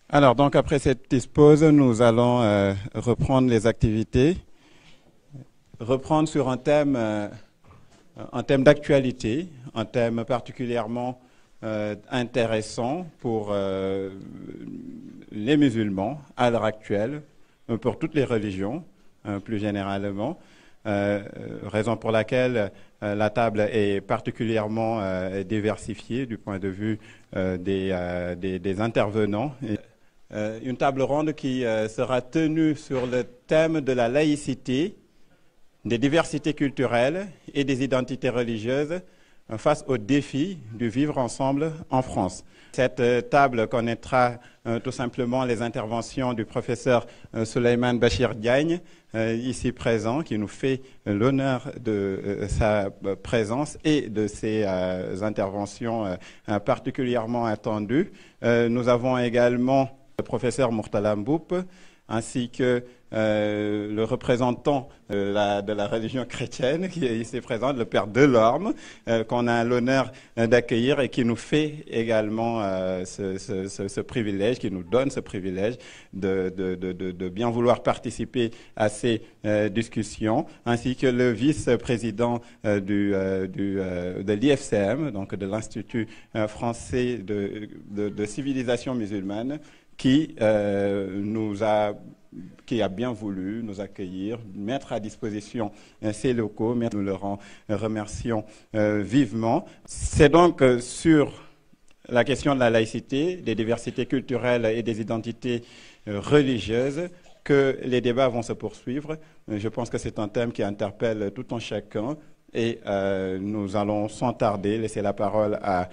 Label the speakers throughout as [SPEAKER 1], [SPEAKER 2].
[SPEAKER 1] Alors, donc, après cette petite pause, nous allons reprendre les activités, reprendre sur un thème d'actualité, un thème particulièrement intéressant pour les musulmans à l'heure actuelle, pour toutes les religions, plus généralement, raison pour laquelle la table est particulièrement diversifiée du point de vue des intervenants. Une table ronde qui sera tenue sur le thème de la laïcité, des diversités culturelles et des identités religieuses face au défi du vivre ensemble en France. Cette table connaîtra tout simplement les interventions du professeur Souleymane Bachir Diagne, ici présent, qui nous fait l'honneur de sa présence et de ses interventions particulièrement attendues. Nous avons également le professeur Murtala Mboup, ainsi que le représentant de la religion chrétienne qui est ici présent, le père Delorme, qu'on a l'honneur d'accueillir et qui nous fait également ce privilège, qui nous donne ce privilège de bien vouloir participer à ces discussions, ainsi que le vice-président de l'IFCM, donc de l'Institut français de civilisation musulmane, qui a bien voulu nous accueillir, mettre à disposition ces locaux, nous le remercions vivement. C'est donc sur la question de la laïcité, des diversités culturelles et des identités religieuses que les débats vont se poursuivre. Je pense que c'est un thème qui interpelle tout un chacun et nous allons sans tarder laisser la parole à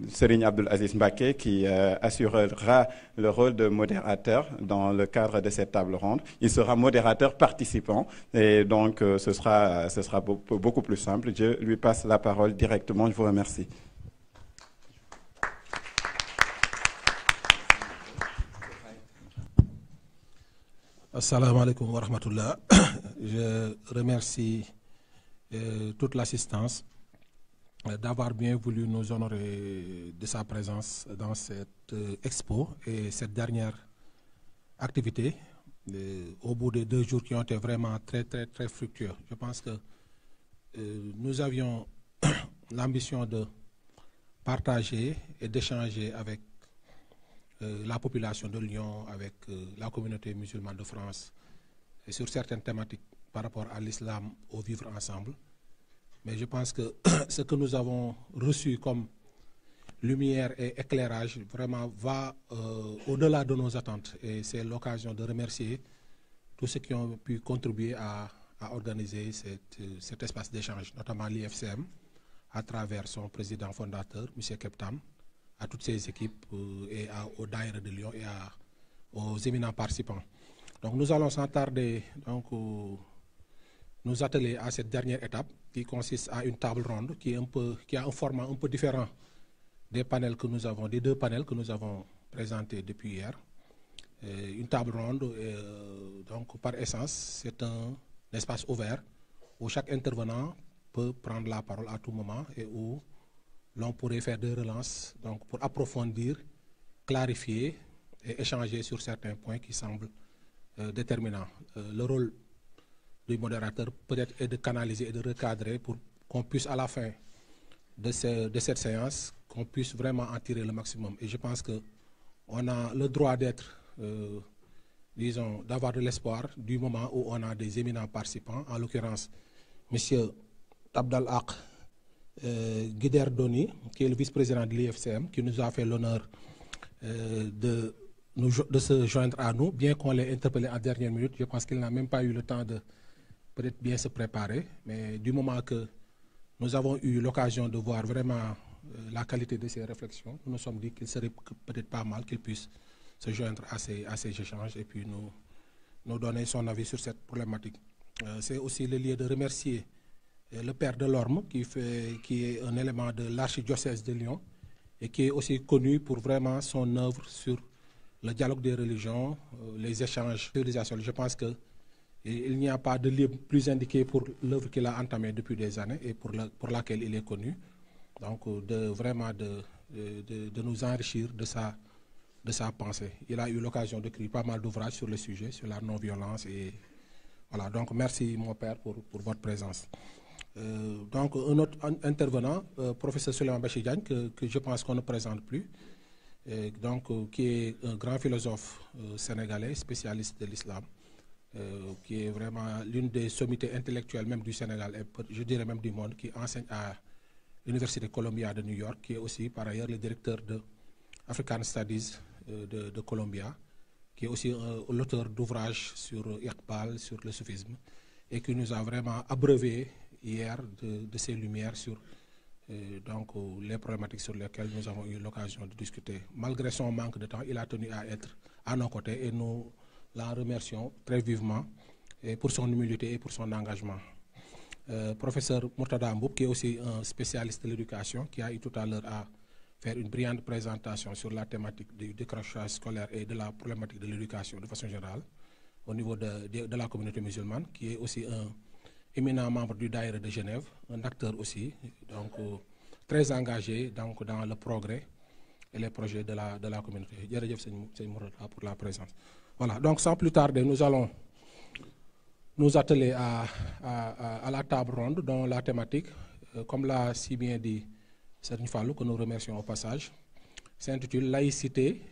[SPEAKER 1] Serigne Abdoul Aziz Mbacké qui assurera le rôle de modérateur dans le cadre de cette table ronde. Il sera modérateur participant et donc ce sera beaucoup plus simple. Je lui passe la parole directement. Je vous remercie.
[SPEAKER 2] Assalamu alaikum wa rahmatullah. Je remercie toute l'assistance d'avoir bien voulu nous honorer de sa présence dans cette expo et cette dernière activité au bout des 2 jours qui ont été vraiment très fructueux. Je pense que nous avions l'ambition de partager et d'échanger avec la population de Lyon, avec la communauté musulmane de France et sur certaines thématiques par rapport à l'islam, au vivre ensemble. Mais je pense que ce que nous avons reçu comme lumière et éclairage vraiment va au-delà de nos attentes. Et c'est l'occasion de remercier tous ceux qui ont pu contribuer à organiser cet espace d'échange, notamment l'IFCM, à travers son président fondateur, M. Keptam, à toutes ses équipes et au Daïra de Lyon et aux éminents participants. Donc nous allons sans tarder nous atteler à cette dernière étape qui consiste à une table ronde qui a un format un peu différent des 2 panels que nous avons présentés depuis hier. Une table ronde, donc par essence, c'est un espace ouvert où chaque intervenant peut prendre la parole à tout moment et où l'on pourrait faire des relances donc pour approfondir, clarifier et échanger sur certains points qui semblent déterminant. Le rôle du modérateur peut-être est de canaliser et de recadrer pour qu'on puisse à la fin de cette séance, qu'on puisse vraiment en tirer le maximum. Et je pense qu'on a le droit d'être, disons, d'avoir de l'espoir du moment où on a des éminents participants, en l'occurrence M. Abdal Haq Guider Doni, qui est le vice-président de l'IFCM, qui nous a fait l'honneur de se joindre à nous, bien qu'on l'ait interpellé en dernière minute. Je pense qu'il n'a même pas eu le temps de peut-être bien se préparer, mais du moment que nous avons eu l'occasion de voir vraiment la qualité de ses réflexions, nous nous sommes dit qu'il serait peut-être pas mal qu'il puisse se joindre à ces échanges et puis nous donner son avis sur cette problématique. C'est aussi le lieu de remercier le père de Lorme, qui est un élément de l'archidiocèse de Lyon et qui est aussi connu pour vraiment son œuvre sur le dialogue des religions, les échanges de civilisation. Je pense qu'il n'y a pas de lieu plus indiqué pour l'œuvre qu'il a entamée depuis des années et pour laquelle il est connu. Donc, vraiment de nous enrichir de sa pensée. Il a eu l'occasion d'écrire pas mal d'ouvrages sur le sujet, sur la non-violence. Et voilà, donc merci mon père pour votre présence. Donc, un autre intervenant, professeur Souleymane Bachir Diagne, que je pense qu'on ne présente plus, qui est un grand philosophe sénégalais, spécialiste de l'islam, qui est vraiment l'une des sommités intellectuelles même du Sénégal et je dirais même du monde, qui enseigne à l'Université Columbia de New York, qui est aussi par ailleurs le directeur de African Studies de Columbia, qui est aussi l'auteur d'ouvrages sur Iqbal, sur le soufisme, et qui nous a vraiment abreuvé hier de ses lumières sur les problématiques sur lesquelles nous avons eu l'occasion de discuter. Malgré son manque de temps, il a tenu à être à nos côtés et nous l'en remercions très vivement pour son humilité et pour son engagement. Professeur Mourtada Mboup, qui est aussi un spécialiste de l'éducation, qui a eu tout à l'heure à faire une brillante présentation sur la thématique du décrochage scolaire et de la problématique de l'éducation de façon générale au niveau de la communauté musulmane, qui est aussi un éminent membre du Daïra de Genève, un acteur aussi, donc très engagé donc, dans le progrès et les projets de la communauté. Jërëjëf Seigneur Mourtada pour la présence. Voilà, donc sans plus tarder, nous allons nous atteler à la table ronde dont la thématique, comme l'a si bien dit Serigne Fallou, que nous remercions au passage, s'intitule Laïcité,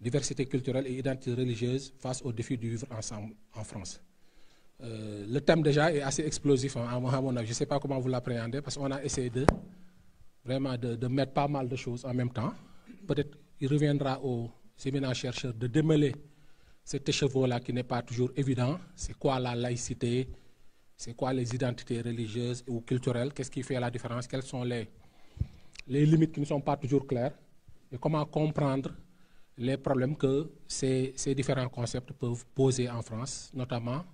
[SPEAKER 2] diversité culturelle et identité religieuse face aux défis du vivre ensemble en France. Le thème déjà est assez explosif, hein, à mon avis. Je ne sais pas comment vous l'appréhendez, parce qu'on a essayé vraiment de mettre pas mal de choses en même temps. Peut-être il reviendra aux éminents chercheurs de démêler cet écheveau-là qui n'est pas toujours évident. C'est quoi la laïcité? C'est quoi les identités religieuses ou culturelles? Qu'est-ce qui fait la différence? Quelles sont les limites qui ne sont pas toujours claires? Et comment comprendre les problèmes que ces différents concepts peuvent poser en France, notamment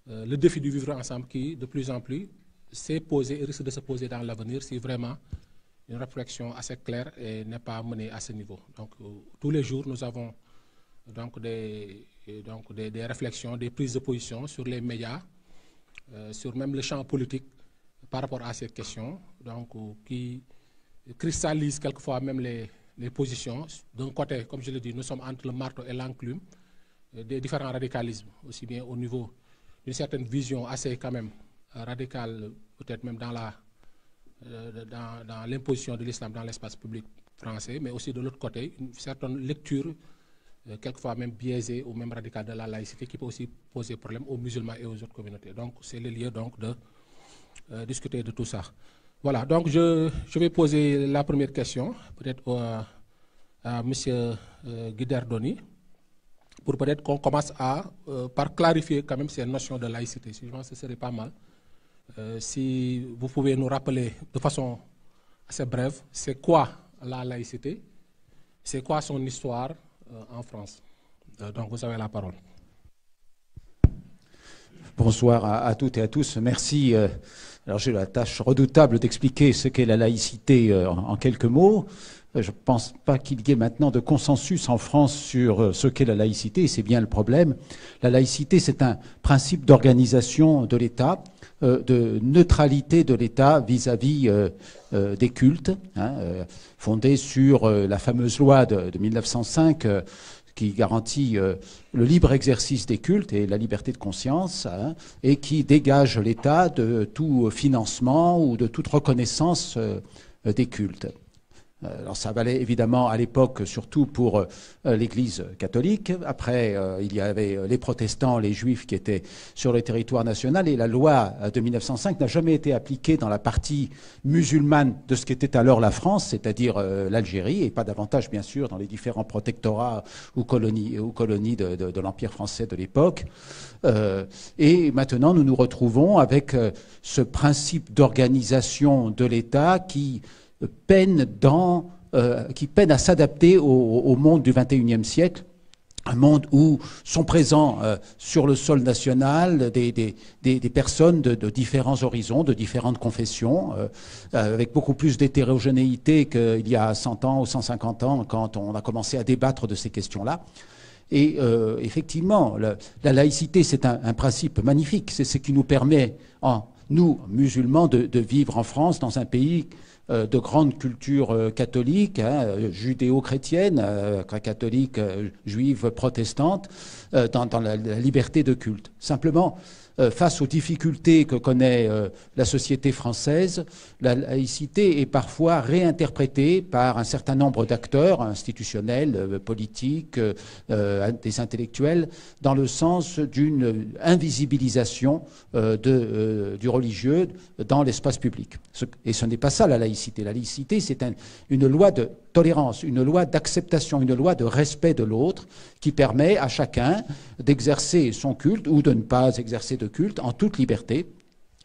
[SPEAKER 2] le défi du vivre ensemble qui, de plus en plus, s'est posé et risque de se poser dans l'avenir si vraiment une réflexion assez claire n'est pas menée à ce niveau. Donc, tous les jours, nous avons donc des réflexions, des prises de position sur les médias, sur même le champ politique par rapport à ces questions, donc qui cristallisent quelquefois même les positions. D'un côté, comme je l'ai dit, nous sommes entre le marteau et l'enclume des différents radicalismes, aussi bien au niveau d'une certaine vision assez quand même radicale, peut-être même dans l'imposition de l'islam dans l'espace public français, mais aussi de l'autre côté, une certaine lecture, quelquefois même biaisée ou même radicale de la laïcité qui peut aussi poser problème aux musulmans et aux autres communautés. Donc c'est le lieu donc de discuter de tout ça. Voilà, donc je vais poser la première question, peut-être à M. Guider Doni, pour peut-être qu'on commence par clarifier quand même ces notions de laïcité. Je pense que ce serait pas mal. Si vous pouvez nous rappeler de façon assez brève, c'est quoi la laïcité? C'est quoi son histoire en France? Donc vous avez la parole.
[SPEAKER 3] Bonsoir à toutes et à tous. Merci. Alors j'ai la tâche redoutable d'expliquer ce qu'est la laïcité en quelques mots. Je ne pense pas qu'il y ait maintenant de consensus en France sur ce qu'est la laïcité, et c'est bien le problème. La laïcité, c'est un principe d'organisation de l'État, de neutralité de l'État vis-à-vis des cultes, fondé sur la fameuse loi de 1905, qui garantit le libre exercice des cultes et la liberté de conscience, hein, et qui dégage l'État de tout financement ou de toute reconnaissance des cultes. Alors ça valait évidemment à l'époque surtout pour l'Église catholique. Après, il y avait les protestants, les juifs qui étaient sur le territoire national, et la loi de 1905 n'a jamais été appliquée dans la partie musulmane de ce qu'était alors la France, c'est-à-dire l'Algérie, et pas davantage bien sûr dans les différents protectorats ou colonies de l'Empire français de l'époque. Et maintenant nous nous retrouvons avec ce principe d'organisation de l'État qui peine à s'adapter au monde du XXIe siècle, un monde où sont présents sur le sol national des personnes de différents horizons, de différentes confessions, avec beaucoup plus d'hétérogénéité qu'il y a 100 ans ou 150 ans quand on a commencé à débattre de ces questions-là. Et effectivement, la laïcité, c'est un principe magnifique. C'est ce qui nous permet, nous, musulmans, de vivre en France, dans un pays de grande culture catholique, hein, judéo-chrétienne, catholique, juive, protestante, dans la liberté de culte. Simplement, face aux difficultés que connaît la société française, la laïcité est parfois réinterprétée par un certain nombre d'acteurs institutionnels, politiques, des intellectuels, dans le sens d'une invisibilisation du religieux dans l'espace public. Et ce n'est pas ça la laïcité. La laïcité, c'est une loi de tolérance, une loi d'acceptation, une loi de respect de l'autre qui permet à chacun d'exercer son culte ou de ne pas exercer de culte en toute liberté.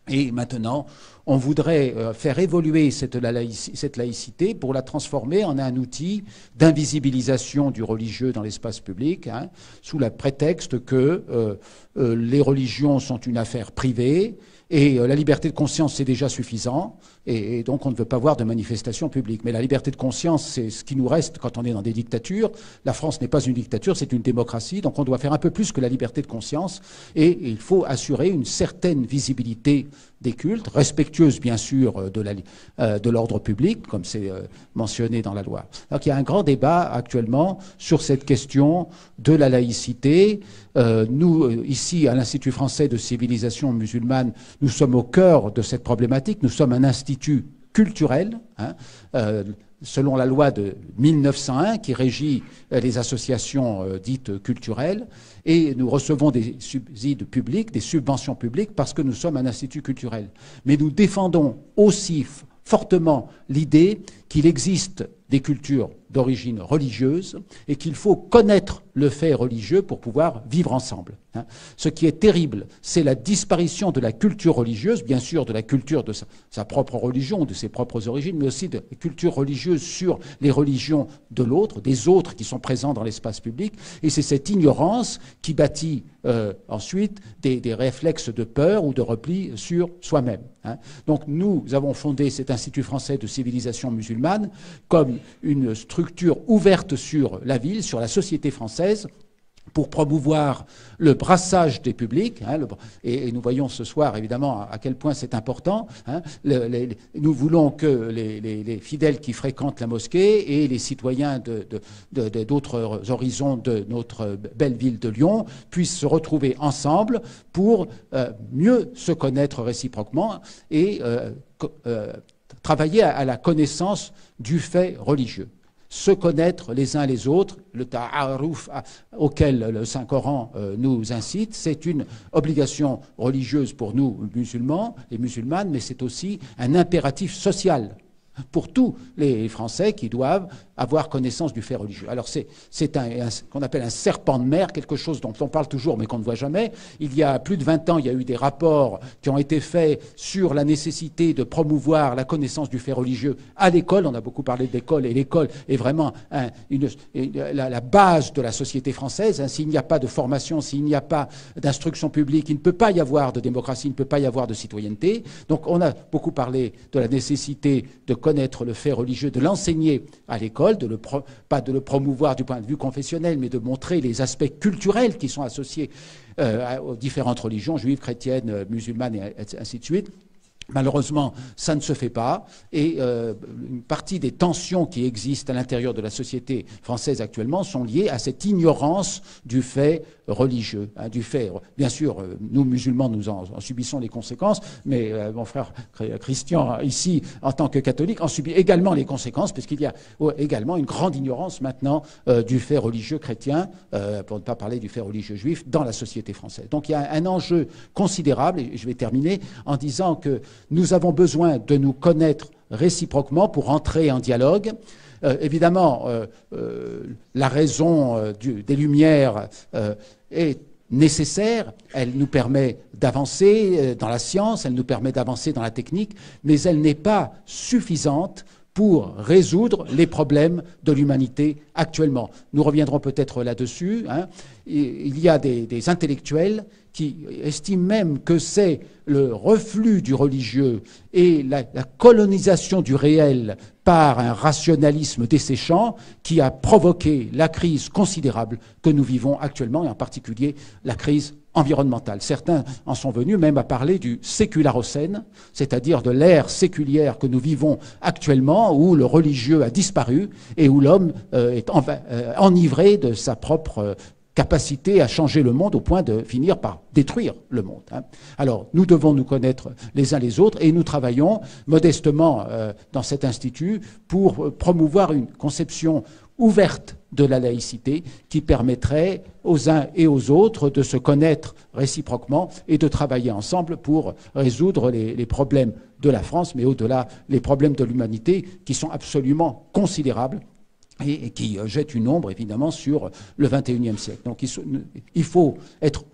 [SPEAKER 3] Et maintenant, on voudrait faire évoluer cette laïcité pour la transformer en un outil d'invisibilisation du religieux dans l'espace public, hein, sous le prétexte que les religions sont une affaire privée et la liberté de conscience, c'est déjà suffisant, et donc on ne veut pas voir de manifestations publiques. Mais la liberté de conscience, c'est ce qui nous reste quand on est dans des dictatures. La France n'est pas une dictature, c'est une démocratie, donc on doit faire un peu plus que la liberté de conscience, et il faut assurer une certaine visibilité des cultes, respectueuse bien sûr de l'ordre public, comme c'est mentionné dans la loi. Donc il y a un grand débat actuellement sur cette question de la laïcité. Nous, ici, à l'Institut français de civilisation musulmane, nous sommes au cœur de cette problématique. Nous sommes un institut culturel, hein, selon la loi de 1901 qui régit les associations dites culturelles, et nous recevons des subsides publics, des subventions publiques, parce que nous sommes un institut culturel. Mais nous défendons aussi fortement l'idée qu'il existe des cultures d'origine religieuse et qu'il faut connaître le fait religieux pour pouvoir vivre ensemble. Ce qui est terrible, c'est la disparition de la culture religieuse, bien sûr de la culture de sa propre religion, de ses propres origines, mais aussi de la culture religieuse sur les religions de l'autre, des autres qui sont présents dans l'espace public. Et c'est cette ignorance qui bâtit ensuite des réflexes de peur ou de repli sur soi-même. Donc nous avons fondé cet Institut français de civilisation musulmane comme une structure ouverte sur la ville, sur la société française, pour promouvoir le brassage des publics, hein, et nous voyons ce soir évidemment à quel point c'est important. Hein, nous voulons que les fidèles qui fréquentent la mosquée et les citoyens d'autres horizons de notre belle ville de Lyon puissent se retrouver ensemble pour mieux se connaître réciproquement et travailler à la connaissance du fait religieux. Se connaître les uns les autres, le ta'aruf auquel le Saint-Coran nous incite, c'est une obligation religieuse pour nous musulmans et musulmanes, mais c'est aussi un impératif social pour tous les Français qui doivent avoir connaissance du fait religieux. Alors c'est ce qu'on appelle un serpent de mer, quelque chose dont on parle toujours mais qu'on ne voit jamais. Il y a plus de 20 ans, il y a eu des rapports qui ont été faits sur la nécessité de promouvoir la connaissance du fait religieux à l'école. On a beaucoup parlé de l'école, et l'école est vraiment la base de la société française. Hein. S'il n'y a pas de formation, s'il n'y a pas d'instruction publique, il ne peut pas y avoir de démocratie, il ne peut pas y avoir de citoyenneté. Donc on a beaucoup parlé de la nécessité de connaître le fait religieux, de l'enseigner à l'école, pas de le promouvoir du point de vue confessionnel, mais de montrer les aspects culturels qui sont associés aux différentes religions, juives, chrétiennes, musulmanes, et ainsi de suite. Malheureusement, ça ne se fait pas et une partie des tensions qui existent à l'intérieur de la société française actuellement sont liées à cette ignorance du fait religieux, hein, du fait. Bien sûr, nous musulmans, nous en subissons les conséquences, mais mon frère Christian, ici, en tant que catholique, en subit également les conséquences, puisqu'il y a également une grande ignorance maintenant du fait religieux chrétien, pour ne pas parler du fait religieux juif, dans la société française. Donc il y a un enjeu considérable, et je vais terminer en disant que nous avons besoin de nous connaître réciproquement pour entrer en dialogue. Évidemment, la raison des Lumières est nécessaire, elle nous permet d'avancer dans la science, elle nous permet d'avancer dans la technique, mais elle n'est pas suffisante pour résoudre les problèmes de l'humanité actuellement. Nous reviendrons peut-être là-dessus. Hein. Il y a des intellectuels qui estiment même que c'est le reflux du religieux et la colonisation du réel par un rationalisme desséchant qui a provoqué la crise considérable que nous vivons actuellement, et en particulier la crise environnementale. Certains en sont venus même à parler du sécularocène, c'est-à-dire de l'ère séculière que nous vivons actuellement, où le religieux a disparu et où l'homme est enivré de sa propre capacité à changer le monde au point de finir par détruire le monde. Hein. Alors, nous devons nous connaître les uns les autres et nous travaillons modestement dans cet institut pour promouvoir une conception ouverte de la laïcité qui permettrait aux uns et aux autres de se connaître réciproquement et de travailler ensemble pour résoudre les problèmes de la France, mais au-delà, les problèmes de l'humanité qui sont absolument considérables et qui jette une ombre, évidemment, sur le XXIe siècle. Donc il faut être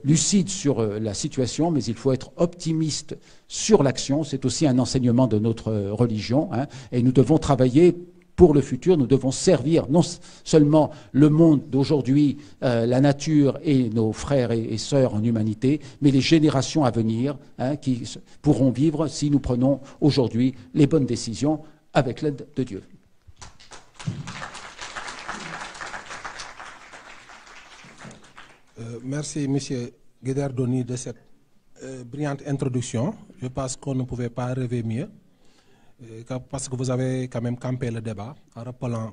[SPEAKER 3] lucide sur la situation, mais il faut être optimiste sur l'action. C'est aussi un enseignement de notre religion, hein, et nous devons travailler pour le futur. Nous devons servir non seulement le monde d'aujourd'hui, la nature et nos frères et sœurs en humanité, mais les générations à venir, hein, qui pourront vivre si nous prenons aujourd'hui les bonnes décisions avec l'aide de Dieu.
[SPEAKER 2] Merci, M. Guéderdoni, de cette brillante introduction. Je pense qu'on ne pouvait pas rêver mieux, parce que vous avez quand même campé le débat en rappelant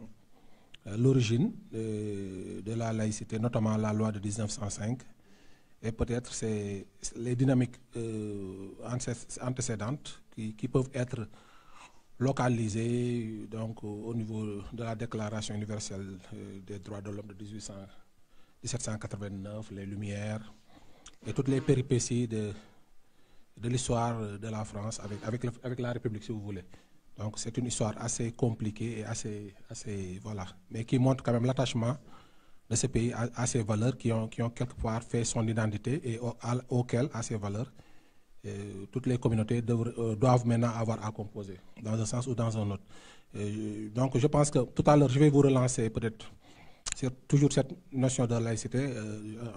[SPEAKER 2] l'origine de la laïcité, notamment la loi de 1905, et peut-être c'est les dynamiques antécédentes qui peuvent être localisé donc, au niveau de la Déclaration universelle des droits de l'homme de 1789, les Lumières et toutes les péripéties de l'histoire de la France avec la République, si vous voulez. Donc c'est une histoire assez compliquée et assez voilà, mais qui montre quand même l'attachement de ce pays à ses valeurs qui ont quelque part fait son identité et auxquelles, à ces valeurs, toutes les communautés doivent maintenant avoir à composer, dans un sens ou dans un autre. Donc je pense que tout à l'heure, je vais vous relancer peut-être sur toujours cette notion de laïcité,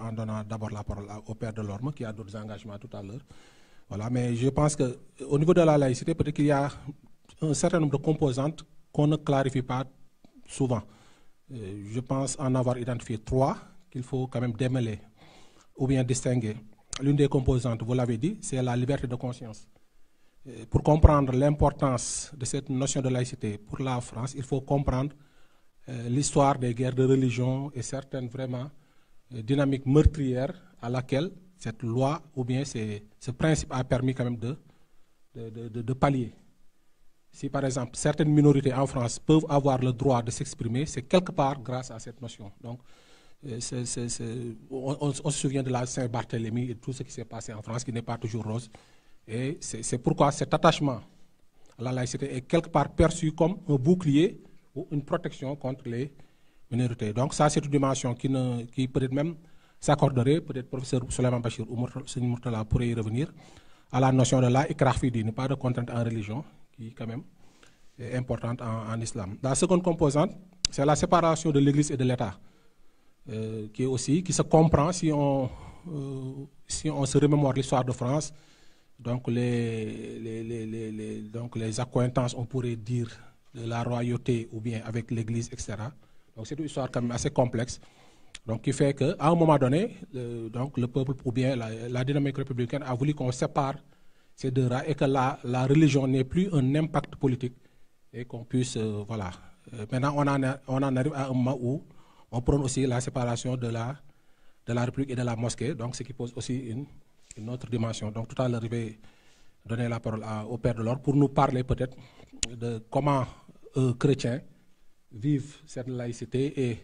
[SPEAKER 2] en donnant d'abord la parole au père Delorme, qui a d'autres engagements tout à l'heure. Voilà, mais je pense qu'au niveau de la laïcité, peut-être qu'il y a un certain nombre de composantes qu'on ne clarifie pas souvent. Je pense en avoir identifié 3 qu'il faut quand même démêler ou bien distinguer. L'une des composantes, vous l'avez dit, c'est la liberté de conscience. Pour comprendre l'importance de cette notion de laïcité pour la France, il faut comprendre l'histoire des guerres de religion et certaines vraiment dynamiques meurtrières à laquelle cette loi ou bien ce principe a permis quand même de pallier. Si par exemple certaines minorités en France peuvent avoir le droit de s'exprimer, c'est quelque part grâce à cette notion. Donc, on se souvient de la Saint-Barthélemy et tout ce qui s'est passé en France, qui n'est pas toujours rose. Et c'est pourquoi cet attachement à la laïcité est quelque part perçu comme un bouclier ou une protection contre les minorités. Donc ça, c'est une dimension qui peut-être même s'accorderait, peut-être professeur Souleymane Bachir ou Seigneur Murtala pourrait y revenir, à la notion de la ikrah fi din, pas de contrainte en religion, qui quand même est importante en islam. La seconde composante, c'est la séparation de l'Église et de l'État. Qui se comprend si on se remémore l'histoire de France, donc les accointances, on pourrait dire, de la royauté ou bien avec l'Église, etc. Donc c'est une histoire quand même assez complexe, donc qui fait qu'à un moment donné, le peuple ou bien la dynamique républicaine a voulu qu'on sépare ces deux rats et que la religion n'ait plus un impact politique et qu'on puisse, voilà. Maintenant, on en arrive à un moment où on prône aussi la séparation de la République et de la mosquée, donc ce qui pose aussi une autre dimension. Donc tout à l'heure, je vais donner la parole au Père de l'Ordre pour nous parler peut-être de comment chrétiens vivent cette laïcité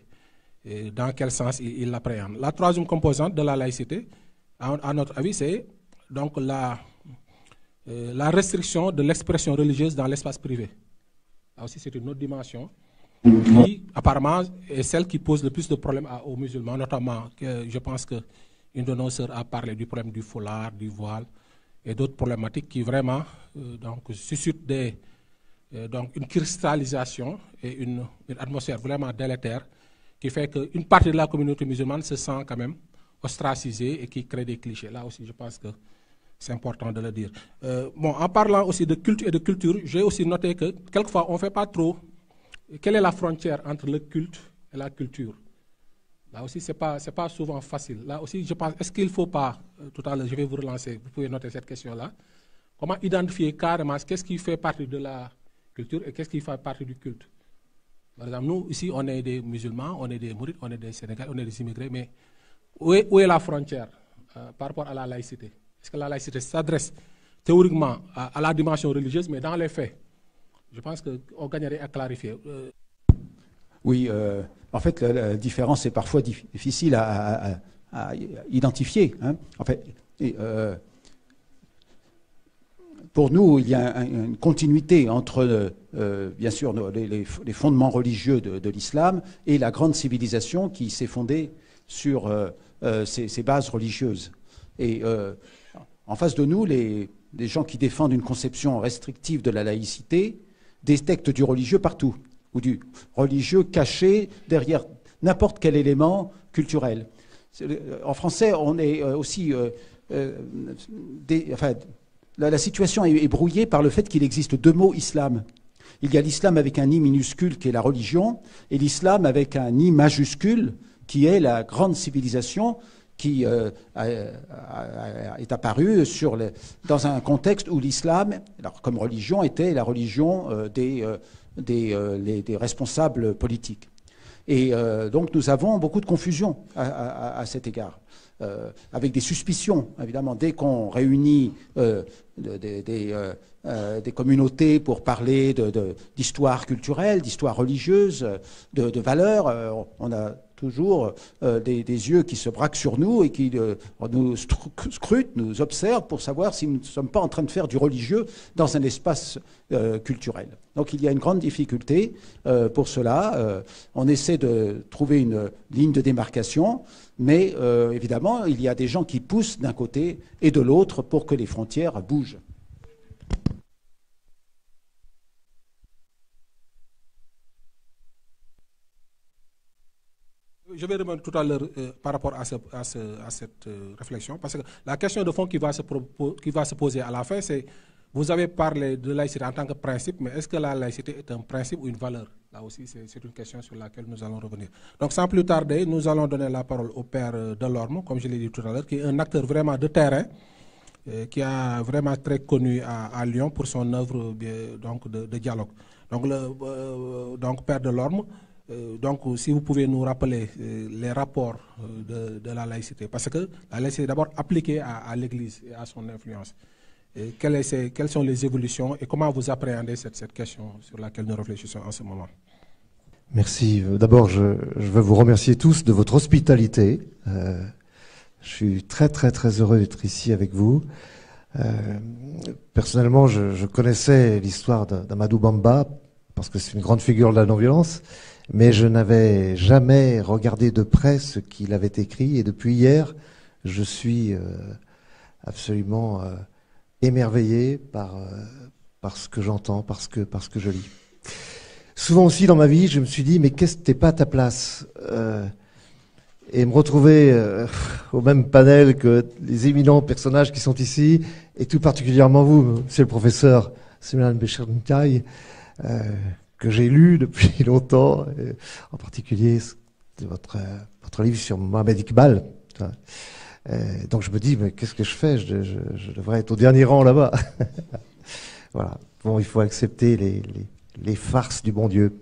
[SPEAKER 2] et dans quel sens ils l'appréhendent. La troisième composante de la laïcité, à notre avis, c'est donc la restriction de l'expression religieuse dans l'espace privé. Là aussi, c'est une autre dimension qui, apparemment, est celle qui pose le plus de problèmes aux musulmans, notamment, je pense qu'une de nos sœurs a parlé du problème du foulard, du voile et d'autres problématiques qui vraiment donc, suscitent donc une cristallisation et une atmosphère vraiment délétère qui fait qu'une partie de la communauté musulmane se sent quand même ostracisée et qui crée des clichés. Là aussi, je pense que c'est important de le dire. Bon, en parlant aussi de culte et de culture, j'ai aussi noté que quelquefois, on ne fait pas trop. Quelle est la frontière entre le culte et la culture? Là aussi, ce n'est pas souvent facile. Là aussi, je pense, est-ce qu'il ne faut pas, tout à l'heure, je vais vous relancer, vous pouvez noter cette question-là, comment identifier carrément qu'est-ce qui fait partie de la culture et qu'est-ce qui fait partie du culte? Par exemple, nous, ici, on est des musulmans, on est des mourides, on est des Sénégalais, on est des immigrés, mais où est la frontière par rapport à la laïcité? Est-ce que la laïcité s'adresse théoriquement à la dimension religieuse, mais dans les faits, je pense qu'on gagnerait à clarifier.
[SPEAKER 3] Oui, en fait, la différence est parfois difficile à identifier. Hein. En fait, pour nous, il y a une continuité entre, bien sûr, les fondements religieux de l'islam et la grande civilisation qui s'est fondée sur ces bases religieuses. Et en face de nous, les gens qui défendent une conception restrictive de la laïcité détectent du religieux partout, ou du religieux caché derrière n'importe quel élément culturel. En français, on est aussi... la situation est brouillée par le fait qu'il existe deux mots islam. Il y a l'islam avec un i minuscule qui est la religion, et l'islam avec un i majuscule qui est la grande civilisation qui est apparue dans un contexte où l'islam, comme religion, était la religion des responsables politiques. Et donc nous avons beaucoup de confusion à cet égard, avec des suspicions, évidemment, dès qu'on réunit des communautés pour parler d'histoire culturelle, d'histoire religieuse, de valeurs, on a toujours des yeux qui se braquent sur nous et qui nous scrutent, nous observent pour savoir si nous ne sommes pas en train de faire du religieux dans un espace culturel. Donc il y a une grande difficulté pour cela. On essaie de trouver une ligne de démarcation, mais évidemment, il y a des gens qui poussent d'un côté et de l'autre pour que les frontières bougent.
[SPEAKER 2] Je vais revenir tout à l'heure par rapport à cette réflexion, parce que la question de fond qui va se poser à la fin, c'est, vous avez parlé de laïcité en tant que principe, mais est-ce que la laïcité est un principe ou une valeur? Là aussi, c'est une question sur laquelle nous allons revenir. Donc sans plus tarder, nous allons donner la parole au Père Delorme, comme je l'ai dit tout à l'heure, qui est un acteur vraiment de terrain, qui est vraiment très connu à Lyon pour son œuvre donc de dialogue. Donc Père Delorme, donc, si vous pouvez nous rappeler les rapports de la laïcité, parce que la laïcité est d'abord appliquée à l'Église et à son influence. Et quelles sont les évolutions et comment vous appréhendez cette question sur laquelle nous réfléchissons en ce moment?
[SPEAKER 4] Merci. D'abord, je veux vous remercier tous de votre hospitalité. Je suis très, très, très heureux d'être ici avec vous. Personnellement, je connaissais l'histoire d'Amadou Bamba parce que c'est une grande figure de la non-violence. Mais je n'avais jamais regardé de près ce qu'il avait écrit, et depuis hier, je suis absolument émerveillé par ce que j'entends, par ce que je lis. Souvent aussi dans ma vie, je me suis dit, mais qu'est-ce que t'es pas à ta place et me retrouver au même panel que les éminents personnages qui sont ici, et tout particulièrement vous, monsieur le professeur Souleymane Béchir Ndiaye, que j'ai lu depuis longtemps, en particulier votre livre sur Mohamed Iqbal. Donc je me dis, mais qu'est-ce que je fais? Je devrais être au dernier rang là-bas. Voilà. Bon, il faut accepter les farces du bon Dieu.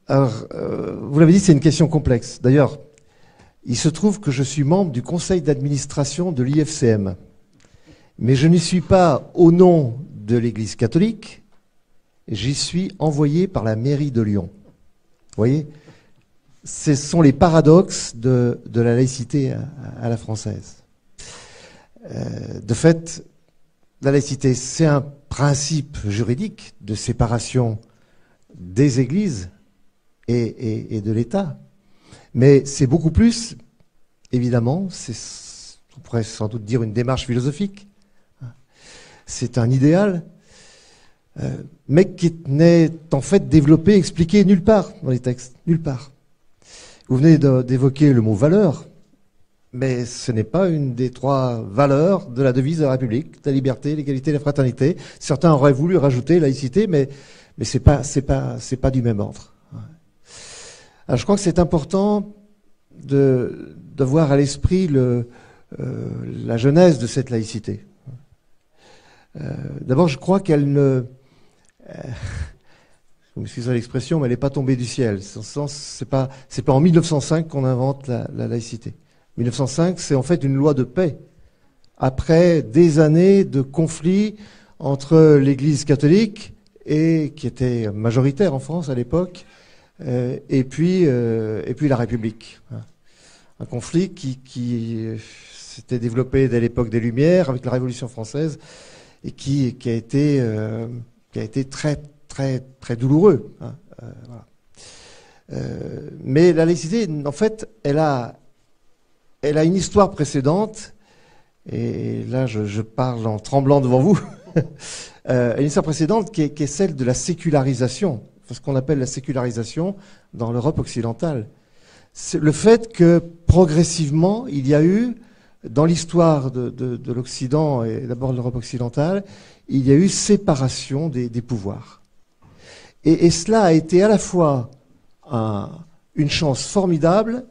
[SPEAKER 4] Alors, vous l'avez dit, c'est une question complexe. D'ailleurs, il se trouve que je suis membre du conseil d'administration de l'IFCM. Mais je n'y suis pas au nom de l'Église catholique, j'y suis envoyé par la mairie de Lyon. Vous voyez, ce sont les paradoxes de la laïcité à la française. De fait, la laïcité, c'est un principe juridique de séparation des églises et de l'État. Mais c'est beaucoup plus, évidemment, on pourrait sans doute dire une démarche philosophique. C'est un idéal, mais qui n'est en fait développé, expliqué nulle part dans les textes, nulle part. Vous venez d'évoquer le mot valeur, mais ce n'est pas une des 3 valeurs de la devise de la République, la liberté, l'égalité, la fraternité. Certains auraient voulu rajouter laïcité, mais c'est pas du même ordre. Alors je crois que c'est important d'avoir à l'esprit la genèse de cette laïcité. D'abord, je crois qu'elle ne... je m'excuse l'expression, mais elle n'est pas tombée du ciel. C'est pas en 1905 qu'on invente la laïcité. 1905, c'est en fait une loi de paix. Après des années de conflits entre l'Église catholique, qui était majoritaire en France à l'époque, et puis la République. Un conflit qui s'était développé dès l'époque des Lumières, avec la Révolution française, et qui a été très, très, très douloureux. Voilà. Mais la laïcité, en fait, elle a une histoire précédente, et là je parle en tremblant devant vous, une histoire précédente qui est celle de la sécularisation, ce qu'on appelle la sécularisation dans l'Europe occidentale. C'est le fait que progressivement, il y a eu, dans l'histoire de l'Occident et d'abord de l'Europe occidentale, il y a eu séparation des pouvoirs. Et cela a été à la fois une chance formidable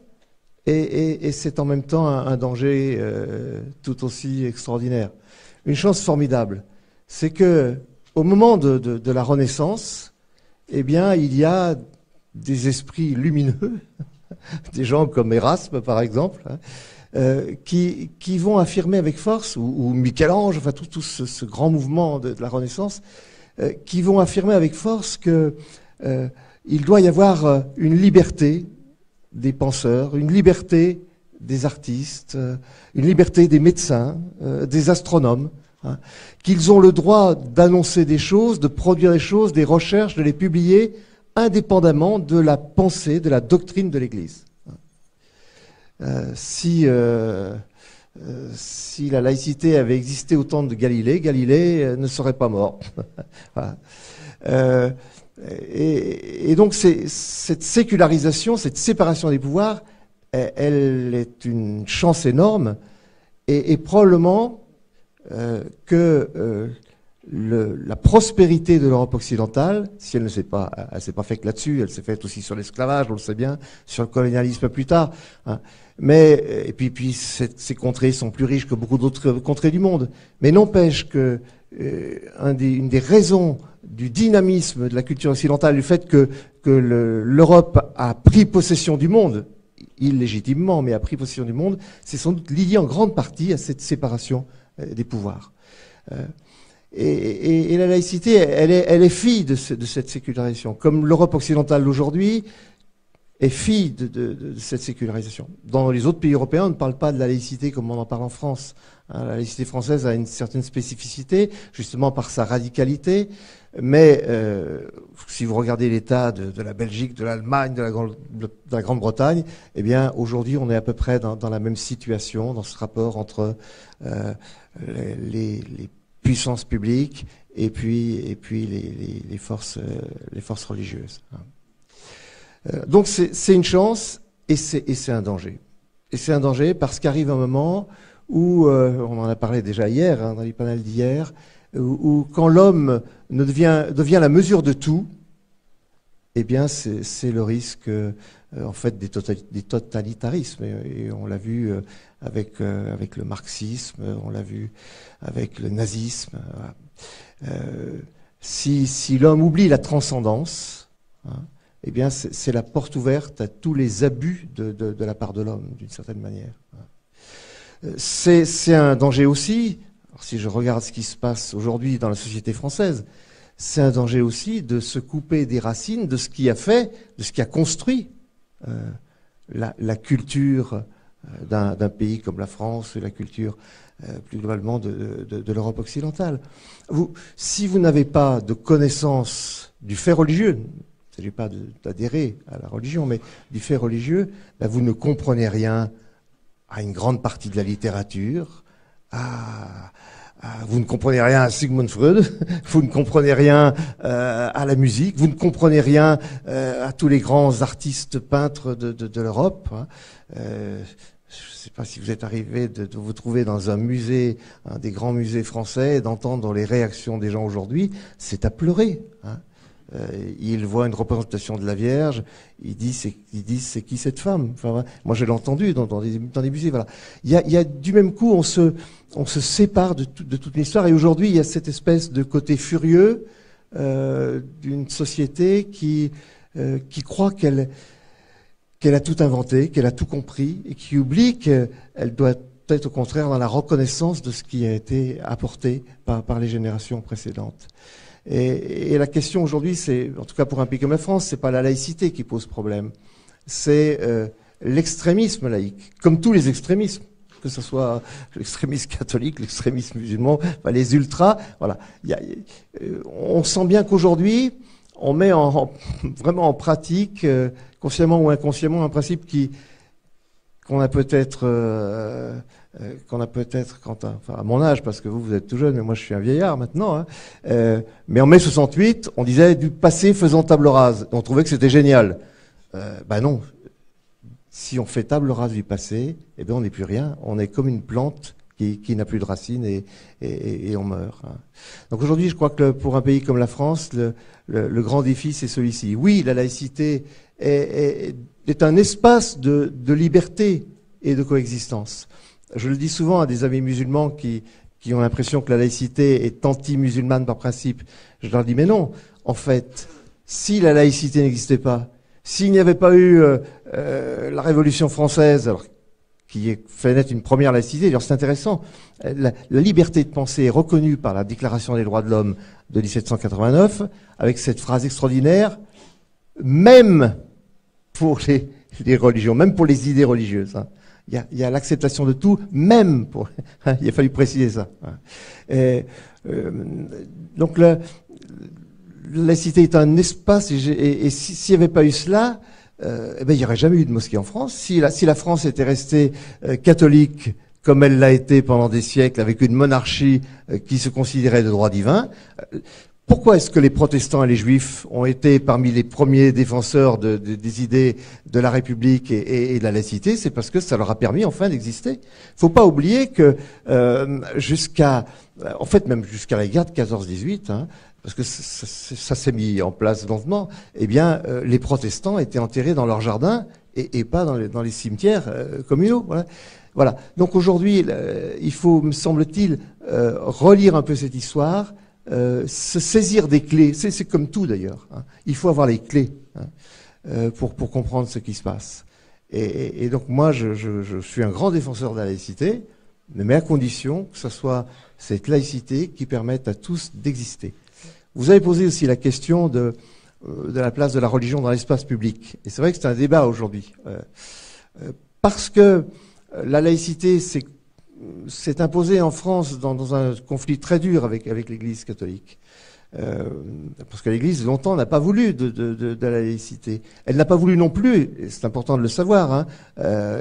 [SPEAKER 4] et c'est en même temps un danger tout aussi extraordinaire. Une chance formidable, c'est que au moment de la Renaissance, eh bien, il y a des esprits lumineux, des gens comme Erasme par exemple, qui vont affirmer avec force, ou Michel-Ange, enfin tout ce grand mouvement de la Renaissance, qui vont affirmer avec force que il doit y avoir une liberté des penseurs, une liberté des artistes, une liberté des médecins, des astronomes, qu'ils ont le droit d'annoncer des choses, de produire des choses, des recherches, de les publier indépendamment de la pensée, de la doctrine de l'Église. Si la laïcité avait existé au temps de Galilée, Galilée ne serait pas mort. Voilà. Et donc cette sécularisation, cette séparation des pouvoirs, elle est une chance énorme et probablement que la prospérité de l'Europe occidentale, si elle ne s'est pas, faite là-dessus, elle s'est faite aussi sur l'esclavage, on le sait bien, sur le colonialisme plus tard. Mais et puis ces contrées sont plus riches que beaucoup d'autres contrées du monde. Mais n'empêche que une des raisons du dynamisme de la culture occidentale, du fait que l'Europe a pris possession du monde, illégitimement, mais a pris possession du monde, c'est sans doute lié en grande partie à cette séparation des pouvoirs. Et la laïcité, elle est fille de cette sécularisation, comme l'Europe occidentale d'aujourd'hui est fille de cette sécularisation. Dans les autres pays européens, on ne parle pas de la laïcité comme on en parle en France. La laïcité française a une certaine spécificité, justement par sa radicalité, mais si vous regardez l'état de la Belgique, de l'Allemagne, de la Grande-Bretagne, eh bien aujourd'hui on est à peu près dans la même situation, dans ce rapport entre les puissances publiques et puis les forces religieuses. Donc c'est une chance et c'est un danger. Et c'est un danger parce qu'arrive un moment où, on en a parlé déjà hier, dans les panels d'hier, où quand l'homme devient la mesure de tout, eh bien, c'est le risque, en fait, des totalitarismes. Et on l'a vu avec le marxisme, on l'a vu avec le nazisme. Voilà. Si l'homme oublie la transcendance, hein, eh bien, c'est la porte ouverte à tous les abus de la part de l'homme, d'une certaine manière. C'est un danger aussi, alors si je regarde ce qui se passe aujourd'hui dans la société française, c'est un danger aussi de se couper des racines de ce qui a fait, de ce qui a construit la culture d'un pays comme la France et la culture plus globalement de l'Europe occidentale. Si vous n'avez pas de connaissance du fait religieux, il ne s'agit pas d'adhérer à la religion, mais du fait religieux, ben vous ne comprenez rien à une grande partie de la littérature, vous ne comprenez rien à Sigmund Freud, vous ne comprenez rien à la musique, vous ne comprenez rien à tous les grands artistes peintres de l'Europe. Hein. Je ne sais pas si vous êtes arrivé de vous trouver dans un musée, un des grands musées français, et d'entendre les réactions des gens aujourd'hui, c'est à pleurer. Hein. Ils voient une représentation de la Vierge, ils disent c'est qui cette femme. Enfin, moi je l'ai entendu dans des musées. Voilà. Il y a du même coup on se sépare de toute l'histoire, et aujourd'hui il y a cette espèce de côté furieux d'une société qui croit qu'elle a tout inventé, qu'elle a tout compris, et qui oublie qu'elle doit être au contraire dans la reconnaissance de ce qui a été apporté par les générations précédentes. Et la question aujourd'hui, c'est, en tout cas pour un pays comme la France, c'est pas la laïcité qui pose problème, c'est l'extrémisme laïque, comme tous les extrémismes, que ce soit l'extrémisme catholique, l'extrémisme musulman, enfin, les ultras. Voilà, on sent bien qu'aujourd'hui, on met vraiment en pratique, consciemment ou inconsciemment, un principe qu'on a peut-être à mon âge, parce que vous êtes tout jeune, mais moi je suis un vieillard maintenant, hein, mais en mai 68, on disait du passé faisant table rase. On trouvait que c'était génial. Ben non. Si on fait table rase du passé, eh bien on n'est plus rien. On est comme une plante qui n'a plus de racines et on meurt. Hein. Donc aujourd'hui, je crois que pour un pays comme la France, le grand défi, c'est celui-ci. Oui, la laïcité est un espace de liberté et de coexistence. Je le dis souvent à des amis musulmans qui ont l'impression que la laïcité est anti-musulmane par principe. Je leur dis, mais non, en fait, si la laïcité n'existait pas, s'il n'y avait pas eu la Révolution française, alors, qui est fait naître une première laïcité, d'ailleurs c'est intéressant, la liberté de penser est reconnue par la Déclaration des droits de l'homme de 1789, avec cette phrase extraordinaire, même pour les religions, même pour les idées religieuses. Hein. Il y a l'acceptation de tout, même pour... il a fallu préciser ça. Donc la laïcité est un espace, et s'il n'y avait pas eu cela, eh ben, il n'y aurait jamais eu de mosquée en France. Si la France était restée catholique, comme elle l'a été pendant des siècles, avec une monarchie qui se considérait de droit divin, pourquoi est-ce que les protestants et les juifs ont été parmi les premiers défenseurs des idées de la République et de la laïcité? C'est parce que ça leur a permis enfin d'exister. Faut pas oublier que même jusqu'à la guerre de 14-18, hein, parce que ça s'est mis en place lentement, eh bien les protestants étaient enterrés dans leur jardin et pas dans les cimetières communaux. Voilà. Donc aujourd'hui, il faut, me semble-t-il, relire un peu cette histoire. Se saisir des clés, c'est comme tout d'ailleurs. Hein. Il faut avoir les clés pour comprendre ce qui se passe. Et donc moi, je suis un grand défenseur de la laïcité, mais à condition que ce soit cette laïcité qui permette à tous d'exister. Vous avez posé aussi la question de la place de la religion dans l'espace public. Et c'est vrai que c'est un débat aujourd'hui. Parce que la laïcité, s'est imposé en France dans un conflit très dur avec l'Église catholique. Parce que l'Église, longtemps, n'a pas voulu de la laïcité. Elle n'a pas voulu non plus, et c'est important de le savoir, hein,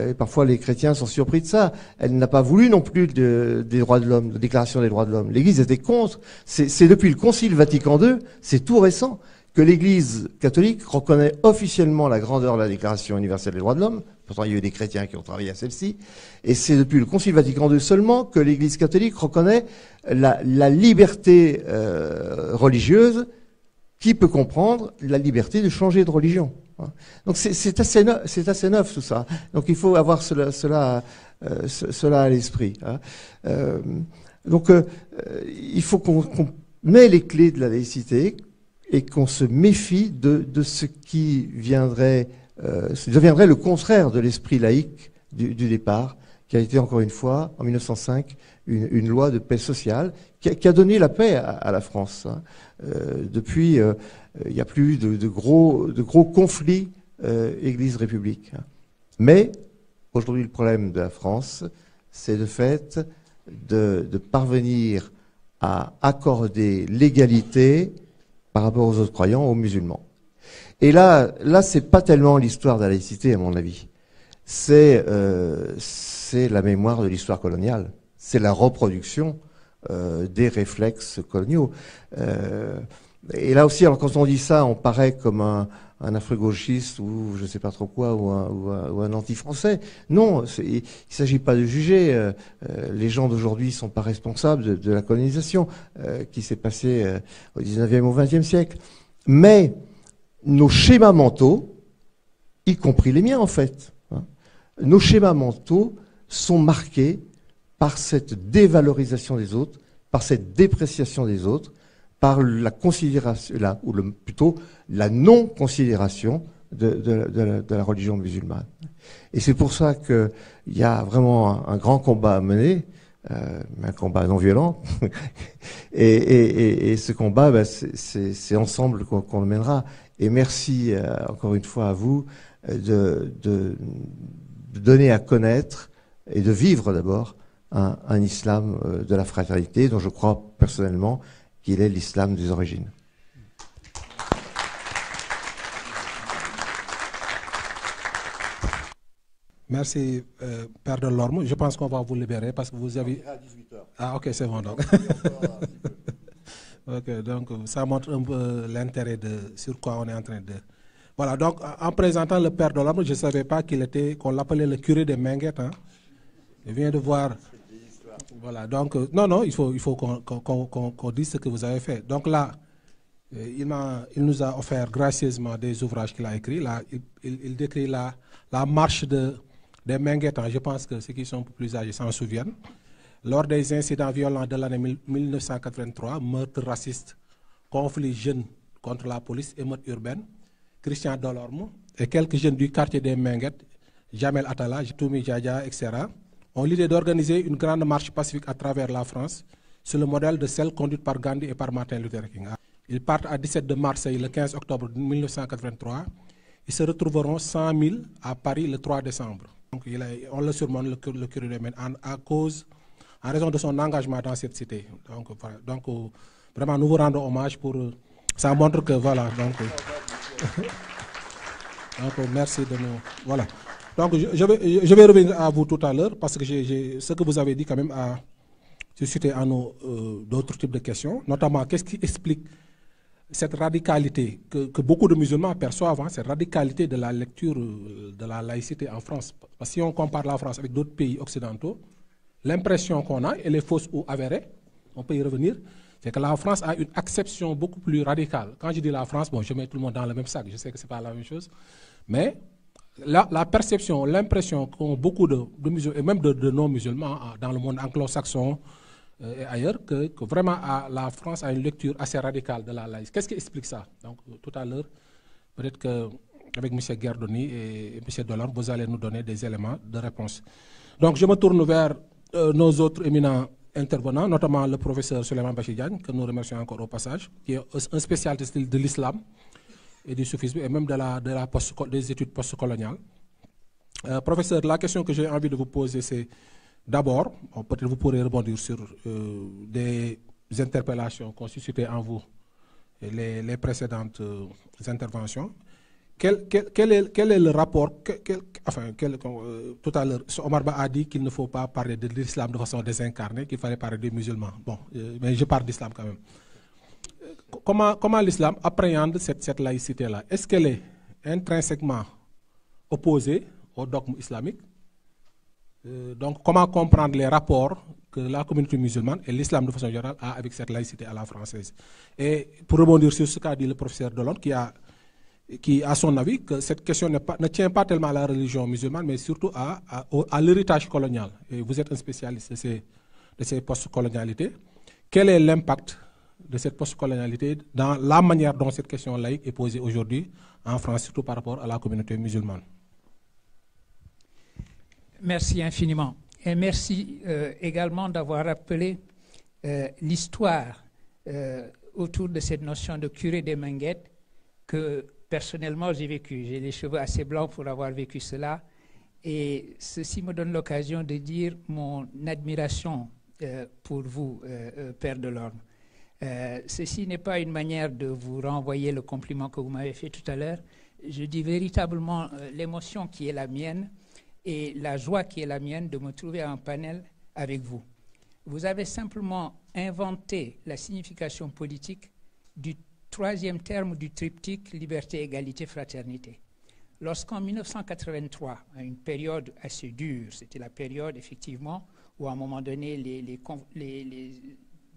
[SPEAKER 4] et parfois les chrétiens sont surpris de ça, elle n'a pas voulu non plus des droits de l'homme, de déclaration des droits de l'homme. L'Église était contre. C'est depuis le Concile Vatican II, c'est tout récent, que l'Église catholique reconnaît officiellement la grandeur de la Déclaration universelle des droits de l'homme. Pourtant, il y a eu des chrétiens qui ont travaillé à celle-ci. Et c'est depuis le Concile Vatican II seulement que l'Église catholique reconnaît la liberté religieuse qui peut comprendre la liberté de changer de religion? Donc c'est assez neuf tout ça. Donc il faut avoir cela à l'esprit. Donc il faut qu'on met les clés de la laïcité et qu'on se méfie de ce qui deviendrait le contraire de l'esprit laïque du départ, qui a été encore une fois, en 1905, une loi de paix sociale qui a donné la paix à la France. Depuis, il n'y a plus de gros conflits Église-République. Mais aujourd'hui, le problème de la France, c'est le fait de parvenir à accorder l'égalité par rapport aux autres croyants, aux musulmans. Et là, c'est pas tellement l'histoire de la laïcité, à mon avis. C'est la mémoire de l'histoire coloniale. C'est la reproduction des réflexes coloniaux. Et là aussi, alors quand on dit ça, on paraît comme un afro-gauchiste ou je ne sais pas trop quoi, ou un anti-français. Non, il ne s'agit pas de juger. Les gens d'aujourd'hui ne sont pas responsables de la colonisation qui s'est passée au 19e ou 20e siècle. Mais nos schémas mentaux, y compris les miens en fait, nos schémas mentaux sont marqués par cette dévalorisation des autres, par cette dépréciation des autres, par la considération, plutôt la non-considération de la religion musulmane. Et c'est pour ça qu'il y a vraiment un grand combat à mener, un combat non violent. et ce combat, c'est ensemble qu'on le mènera. Et merci encore une fois à vous de donner à connaître et de vivre d'abord un islam de la fraternité, dont je crois personnellement qu'il est l'islam des origines.
[SPEAKER 2] Merci, Père Delorme. Je pense qu'on va vous libérer parce que vous avez...
[SPEAKER 4] À 18h.
[SPEAKER 2] Ah, ok, c'est bon donc. Ok, donc ça montre un peu l'intérêt sur quoi on est en train de... Voilà, donc en présentant le Père Delorme, je ne savais pas qu'on l'appelait le curé des Minguettes. Hein. Je viens de voir... Voilà, donc, non, il faut qu'on dise ce que vous avez fait. Donc là, il nous a offert gracieusement des ouvrages qu'il a écrits. Là, il décrit la marche des Minguettes. Je pense que ceux qui sont plus âgés s'en souviennent. Lors des incidents violents de l'année 1983, meurtre raciste, conflit jeunes contre la police, émeute urbaine, Christian Delorme et quelques jeunes du quartier des Minguettes, Jamel Attala, Toumi Djadja, etc., ont l'idée d'organiser une grande marche pacifique à travers la France sur le modèle de celle conduite par Gandhi et par Martin Luther King. Ils partent à 17 de Marseille le 15 octobre 1983. Ils se retrouveront 100 000 à Paris le 3 décembre. Donc, on le surnomme le curé des Minguettes en raison de son engagement dans cette cité. Donc vraiment, nous vous rendons hommage pour... ça montre que, voilà, donc merci de nous... Voilà. Donc, je vais revenir à vous tout à l'heure, parce que ce que vous avez dit quand même a suscité à nous d'autres types de questions, notamment qu'est-ce qui explique cette radicalité que beaucoup de musulmans perçoivent, cette radicalité de la lecture de la laïcité en France. Parce que si on compare la France avec d'autres pays occidentaux, l'impression qu'on a, elle est fausse ou avérée, on peut y revenir, c'est que la France a une acception beaucoup plus radicale. Quand je dis la France, bon, je mets tout le monde dans le même sac, je sais que ce n'est pas la même chose, mais la perception, l'impression qu'ont beaucoup de musulmans, et même de non-musulmans dans le monde anglo-saxon et ailleurs, que vraiment la France a une lecture assez radicale de la laïcité. Qu'est-ce qui explique ça? Donc tout à l'heure, peut-être qu'avec M. Guerdoni et M. Delorme, vous allez nous donner des éléments de réponse. Donc je me tourne vers nos autres éminents intervenants, notamment le professeur Souleymane Bachir Diagne, que nous remercions encore au passage, qui est un spécialiste de l'islam et du soufisme, et même des études postcoloniales. Professeur, la question que j'ai envie de vous poser, c'est d'abord, peut-être vous pourrez rebondir sur des interpellations qu'ont suscité en vous les précédentes interventions. Quel est le rapport, tout à l'heure, Omar Ba a dit qu'il ne faut pas parler de l'islam de façon désincarnée, qu'il fallait parler des musulmans. Bon, mais je parle d'islam quand même. Comment l'islam appréhende cette laïcité-là? Est-ce qu'elle est intrinsèquement opposée au dogme islamique? Donc, comment comprendre les rapports que la communauté musulmane et l'islam de façon générale a avec cette laïcité à la française. Et pour rebondir sur ce qu'a dit le professeur Delonde, qui a son avis que cette question ne tient pas tellement à la religion musulmane, mais surtout à l'héritage colonial. Et vous êtes un spécialiste de ces post-colonialités. Quel est l'impact de cette post-colonialité dans la manière dont cette question laïque est posée aujourd'hui en France, surtout par rapport à la communauté musulmane?
[SPEAKER 5] Merci infiniment. Et merci également d'avoir rappelé l'histoire autour de cette notion de curé des Minguettes que personnellement j'ai vécu. J'ai les cheveux assez blancs pour avoir vécu cela. Et ceci me donne l'occasion de dire mon admiration pour vous, Père Delorme. Ceci n'est pas une manière de vous renvoyer le compliment que vous m'avez fait tout à l'heure. Je dis véritablement l'émotion qui est la mienne et la joie qui est la mienne de me trouver en panel avec vous. Vous avez simplement inventé la signification politique du troisième terme du triptyque liberté, égalité, fraternité. Lorsqu'en 1983, à une période assez dure, c'était la période effectivement où à un moment donné les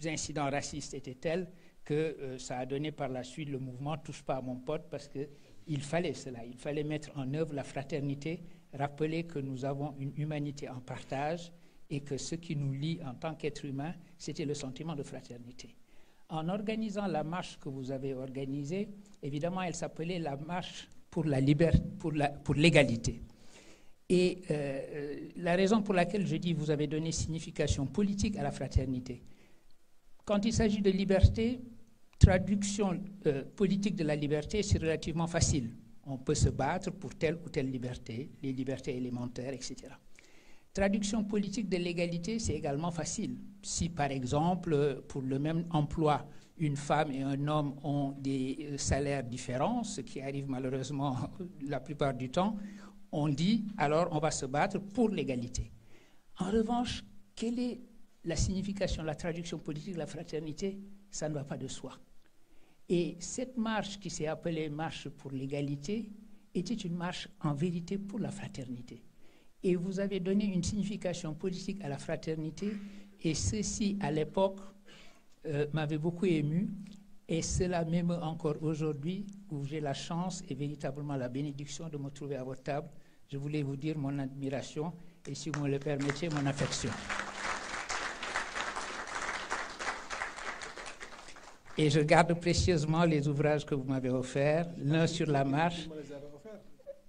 [SPEAKER 5] incidents racistes étaient tels que ça a donné par la suite le mouvement « Touche pas à mon pote » parce qu'il fallait cela, il fallait mettre en œuvre la fraternité, rappeler que nous avons une humanité en partage et que ce qui nous lie en tant qu'être humain, c'était le sentiment de fraternité. En organisant la marche que vous avez organisée, évidemment, elle s'appelait la marche pour la liberté, pour l'égalité. Et la raison pour laquelle je dis vous avez donné signification politique à la fraternité. Quand il s'agit de liberté, traduction politique de la liberté, c'est relativement facile. On peut se battre pour telle ou telle liberté, les libertés élémentaires, etc. Traduction politique de l'égalité, c'est également facile. Si, par exemple, pour le même emploi, une femme et un homme ont des salaires différents, ce qui arrive malheureusement la plupart du temps, on dit, alors on va se battre pour l'égalité. En revanche, quelle est la signification, la traduction politique de la fraternité? Ça ne va pas de soi. Et cette marche qui s'est appelée Marche pour l'égalité était une marche en vérité pour la fraternité. Et vous avez donné une signification politique à la fraternité, et ceci, à l'époque, m'avait beaucoup ému, et cela m'émeut encore aujourd'hui, où j'ai la chance et véritablement la bénédiction de me trouver à votre table. Je voulais vous dire mon admiration, et si vous me le permettez, mon affection. Et je garde précieusement les ouvrages que vous m'avez offerts, l'un sur la marche.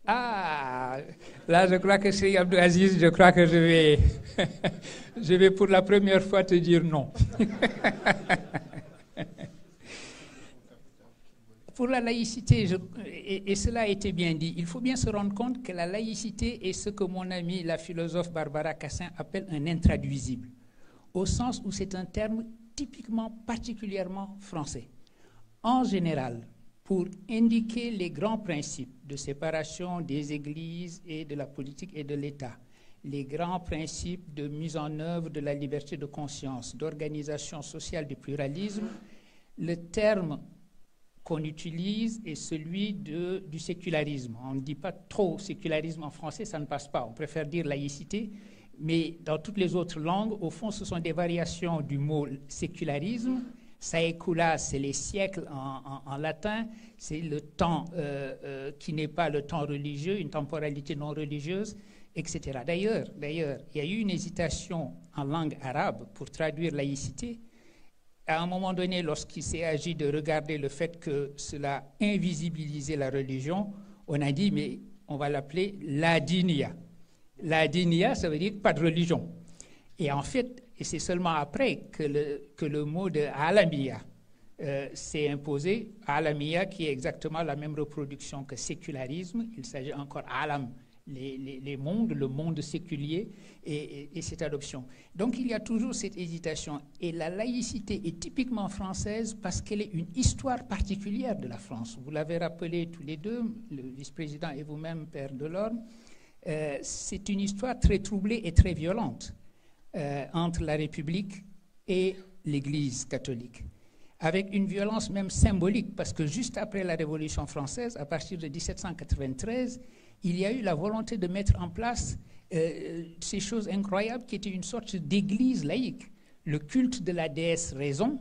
[SPEAKER 5] Ah, là je crois que c'est Abdou Aziz, je crois que je vais pour la première fois te dire non. Pour la laïcité, et cela a été bien dit, il faut bien se rendre compte que la laïcité est ce que mon amie, la philosophe Barbara Cassin, appelle un intraduisible, au sens où c'est un terme typiquement particulièrement français. En général, pour indiquer les grands principes de séparation des églises et de la politique et de l'État, les grands principes de mise en œuvre de la liberté de conscience, d'organisation sociale du pluralisme, le terme qu'on utilise est celui du sécularisme. On ne dit pas trop sécularisme en français, ça ne passe pas. On préfère dire laïcité, mais dans toutes les autres langues, au fond, ce sont des variations du mot sécularisme. Saecula, c'est les siècles en latin, c'est le temps qui n'est pas le temps religieux, une temporalité non religieuse, etc. D'ailleurs, il y a eu une hésitation en langue arabe pour traduire laïcité. À un moment donné, lorsqu'il s'est agi de regarder le fait que cela invisibilisait la religion, on a dit, mais on va l'appeler l'adinia. L'adinia, ça veut dire pas de religion. Et en fait, et c'est seulement après que le mot de alamiya s'est imposé, alamiya qui est exactement la même reproduction que sécularisme, il s'agit encore alam, les mondes, le monde séculier et cette adoption. Donc il y a toujours cette hésitation. Et la laïcité est typiquement française parce qu'elle est une histoire particulière de la France. Vous l'avez rappelé tous les deux, le vice-président et vous-même, Père Delorme. C'est une histoire très troublée et très violente entre la République et l'Église catholique, avec une violence même symbolique, parce que juste après la Révolution française, à partir de 1793, il y a eu la volonté de mettre en place ces choses incroyables qui étaient une sorte d'église laïque. Le culte de la déesse Raison,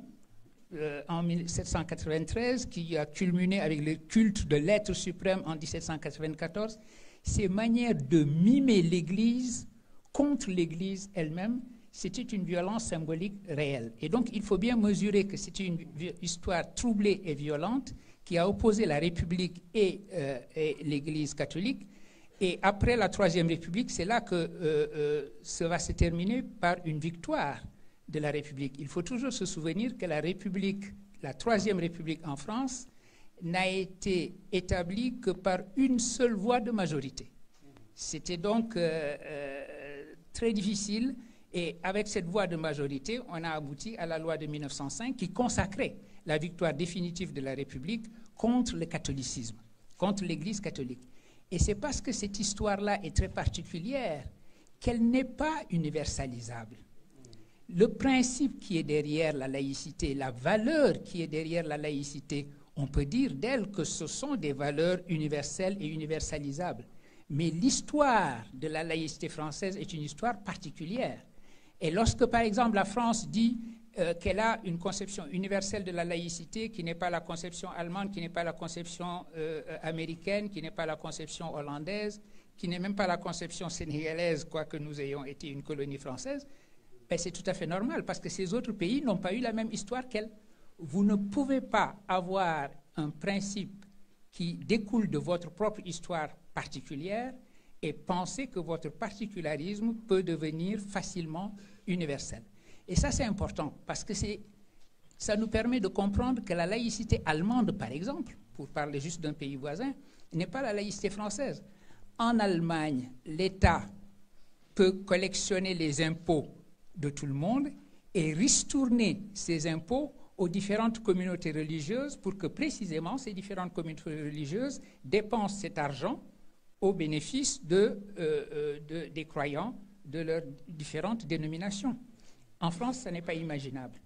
[SPEAKER 5] en 1793, qui a culminé avec le culte de l'être suprême en 1794, ces manières de mimer l'Église contre l'Église elle-même, c'était une violence symbolique réelle. Et donc, il faut bien mesurer que c'était une histoire troublée et violente qui a opposé la République et l'Église catholique. Et après la Troisième République, c'est là que ça va se terminer par une victoire de la République. Il faut toujours se souvenir que la République, la Troisième République en France, n'a été établie que par une seule voix de majorité. C'était donc très difficile, et avec cette voix de majorité, on a abouti à la loi de 1905 qui consacrait la victoire définitive de la République contre le catholicisme, contre l'Église catholique. Et c'est parce que cette histoire-là est très particulière qu'elle n'est pas universalisable. Le principe qui est derrière la laïcité, la valeur qui est derrière la laïcité, on peut dire d'elle que ce sont des valeurs universelles et universalisables. Mais l'histoire de la laïcité française est une histoire particulière. Et lorsque, par exemple, la France dit qu'elle a une conception universelle de la laïcité qui n'est pas la conception allemande, qui n'est pas la conception américaine, qui n'est pas la conception hollandaise, qui n'est même pas la conception sénégalaise, quoique nous ayons été une colonie française, ben c'est tout à fait normal, parce que ces autres pays n'ont pas eu la même histoire qu'elle. Vous ne pouvez pas avoir un principe qui découle de votre propre histoire particulière et penser que votre particularisme peut devenir facilement universel. Et ça, c'est important, parce que ça nous permet de comprendre que la laïcité allemande, par exemple, pour parler juste d'un pays voisin, n'est pas la laïcité française. En Allemagne, l'État peut collectionner les impôts de tout le monde et ristourner ces impôts aux différentes communautés religieuses pour que précisément ces différentes communautés religieuses dépensent cet argent au bénéfice des croyants de leurs différentes dénominations. En France, ça n'est pas imaginable.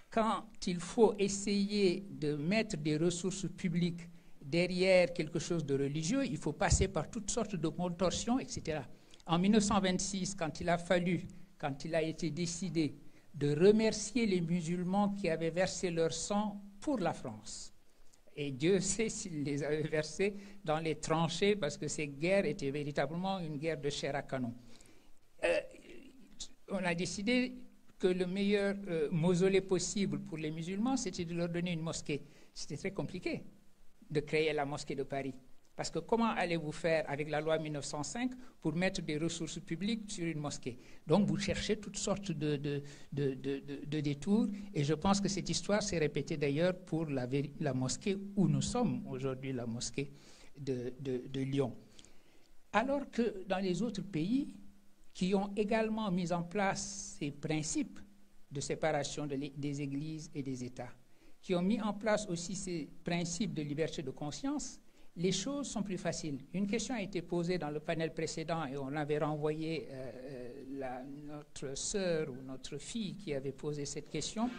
[SPEAKER 5] Quand il faut essayer de mettre des ressources publiques derrière quelque chose de religieux, il faut passer par toutes sortes de contorsions, etc. En 1926, quand il a été décidé de remercier les musulmans qui avaient versé leur sang pour la France, et Dieu sait s'il les avait versés dans les tranchées, parce que ces guerres étaient véritablement une guerre de chair à canon. On a décidé que le meilleur mausolée possible pour les musulmans, c'était de leur donner une mosquée. C'était très compliqué de créer la mosquée de Paris. Parce que comment allez-vous faire avec la loi 1905 pour mettre des ressources publiques sur une mosquée? Donc vous cherchez toutes sortes de détours, et je pense que cette histoire s'est répétée d'ailleurs pour la mosquée où nous sommes aujourd'hui, la mosquée de Lyon. Alors que dans les autres pays qui ont également mis en place ces principes de séparation des églises et des États, qui ont mis en place aussi ces principes de liberté de conscience, les choses sont plus faciles. Une question a été posée dans le panel précédent et on avait renvoyé notre sœur ou notre fille qui avait posé cette question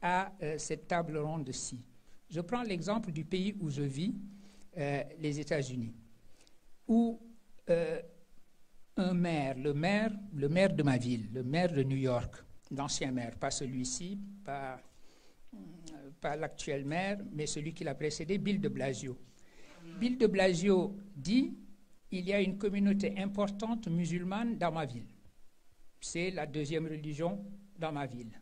[SPEAKER 5] à cette table ronde-ci. Je prends l'exemple du pays où je vis, les États-Unis, où un maire, le maire de ma ville, le maire de New York, l'ancien maire, pas celui-ci, pas l'actuel maire, mais celui qui l'a précédé, Bill de Blasio. Bill de Blasio dit « Il y a une communauté importante musulmane dans ma ville. C'est la deuxième religion dans ma ville.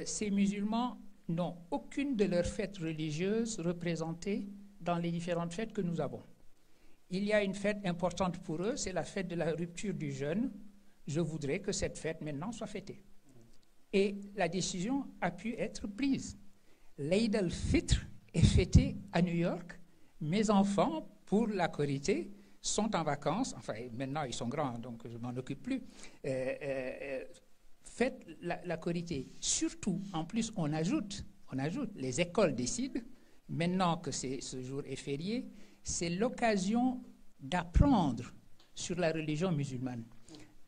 [SPEAKER 5] Ces musulmans n'ont aucune de leurs fêtes religieuses représentées dans les différentes fêtes que nous avons. Il y a une fête importante pour eux, c'est la fête de la rupture du jeûne. Je voudrais que cette fête maintenant soit fêtée. » Et la décision a pu être prise. L'Eid al-Fitr est fêté à New York. Mes enfants, pour la Korité, sont en vacances. Enfin, maintenant, ils sont grands, donc je ne m'en occupe plus. Faites la Korité. Surtout, en plus, on ajoute, les écoles décident, maintenant que ce jour est férié, c'est l'occasion d'apprendre sur la religion musulmane.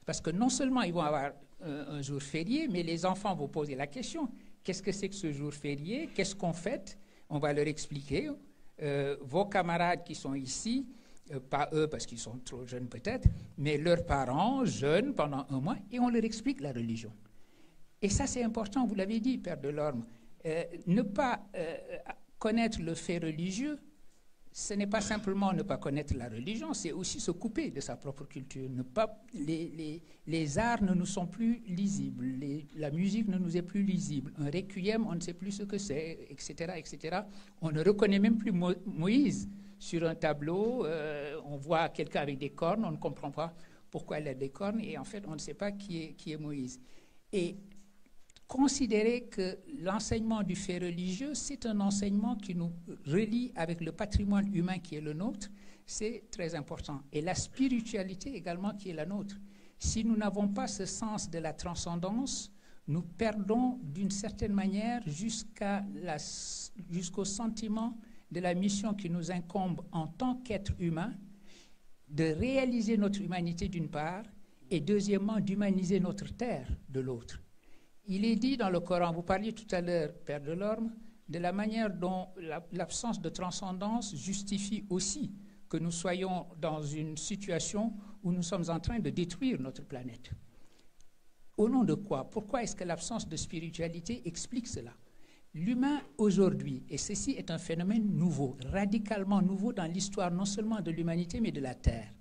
[SPEAKER 5] Parce que non seulement ils vont avoir un jour férié, mais les enfants vont poser la question, qu'est-ce que c'est que ce jour férié? Qu'est-ce qu'on fête? On va leur expliquer. Vos camarades qui sont ici, pas eux parce qu'ils sont trop jeunes peut-être, mais leurs parents jeunes pendant un mois, et on leur explique la religion. Et ça c'est important, vous l'avez dit, Père Delorme, ne pas connaître le fait religieux, ce n'est pas simplement ne pas connaître la religion, c'est aussi se couper de sa propre culture. Les arts ne nous sont plus lisibles, la musique ne nous est plus lisible, un requiem, on ne sait plus ce que c'est, etc., etc. On ne reconnaît même plus Moïse sur un tableau, on voit quelqu'un avec des cornes, on ne comprend pas pourquoi il a des cornes, et en fait, on ne sait pas qui est Moïse. Et considérer que l'enseignement du fait religieux, c'est un enseignement qui nous relie avec le patrimoine humain qui est le nôtre, c'est très important. Et la spiritualité également qui est la nôtre. Si nous n'avons pas ce sens de la transcendance, nous perdons d'une certaine manière jusqu'au sentiment de la mission qui nous incombe en tant qu'être humain, de réaliser notre humanité d'une part, et deuxièmement, d'humaniser notre terre de l'autre. Il est dit dans le Coran, vous parliez tout à l'heure, Père Delorme, de la manière dont l'absence de transcendance justifie aussi que nous soyons dans une situation où nous sommes en train de détruire notre planète. Au nom de quoi? Pourquoi est-ce que l'absence de spiritualité explique cela? L'humain aujourd'hui, et ceci est un phénomène nouveau, radicalement nouveau dans l'histoire non seulement de l'humanité mais de la Terre.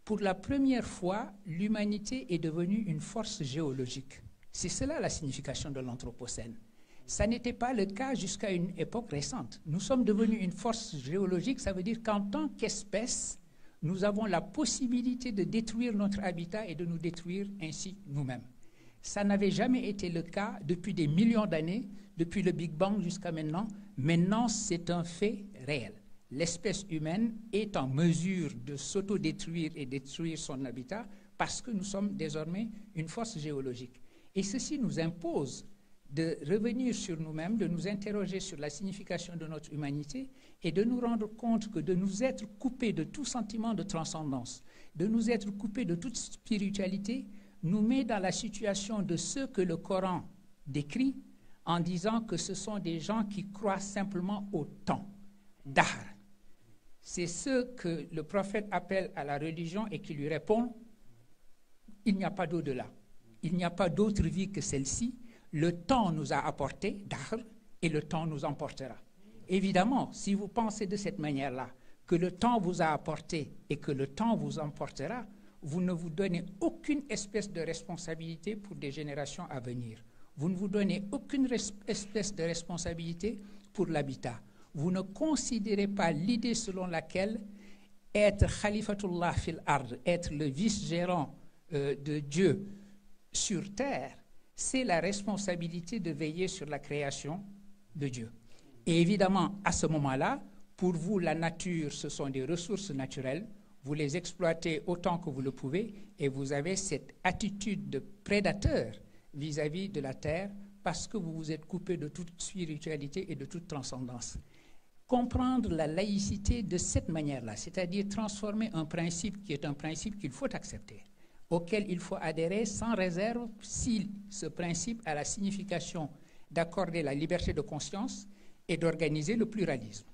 [SPEAKER 5] Pour la première fois, l'humanité est devenue une force géologique. C'est cela la signification de l'Anthropocène. Ça n'était pas le cas jusqu'à une époque récente. Nous sommes devenus une force géologique, ça veut dire qu'en tant qu'espèce, nous avons la possibilité de détruire notre habitat et de nous détruire ainsi nous-mêmes. Ça n'avait jamais été le cas depuis des millions d'années, depuis le Big Bang jusqu'à maintenant. Maintenant, c'est un fait réel. L'espèce humaine est en mesure de s'autodétruire et détruire son habitat parce que nous sommes désormais une force géologique. Et ceci nous impose de revenir sur nous-mêmes, de nous interroger sur la signification de notre humanité et de nous rendre compte que de nous être coupés de tout sentiment de transcendance, de nous être coupés de toute spiritualité, nous met dans la situation de ceux que le Coran décrit en disant que ce sont des gens qui croient simplement au temps, dahr. C'est ceux que le prophète appelle à la religion et qui lui répondent « il n'y a pas d'au-delà ». Il n'y a pas d'autre vie que celle-ci. Le temps nous a apporté, dahr, et le temps nous emportera. Évidemment, si vous pensez de cette manière-là, que le temps vous a apporté et que le temps vous emportera, vous ne vous donnez aucune espèce de responsabilité pour des générations à venir. Vous ne vous donnez aucune espèce de responsabilité pour l'habitat. Vous ne considérez pas l'idée selon laquelle être khalifatullah fil ard, être le vice-gérant de Dieu sur terre, c'est la responsabilité de veiller sur la création de Dieu. Et évidemment, à ce moment-là, pour vous, la nature, ce sont des ressources naturelles, vous les exploitez autant que vous le pouvez, et vous avez cette attitude de prédateur vis-à-vis de la terre, parce que vous vous êtes coupé de toute spiritualité et de toute transcendance. Comprendre la laïcité de cette manière-là, c'est-à-dire transformer un principe qui est un principe qu'il faut accepter, auquel il faut adhérer sans réserve si ce principe a la signification d'accorder la liberté de conscience et d'organiser le pluralisme.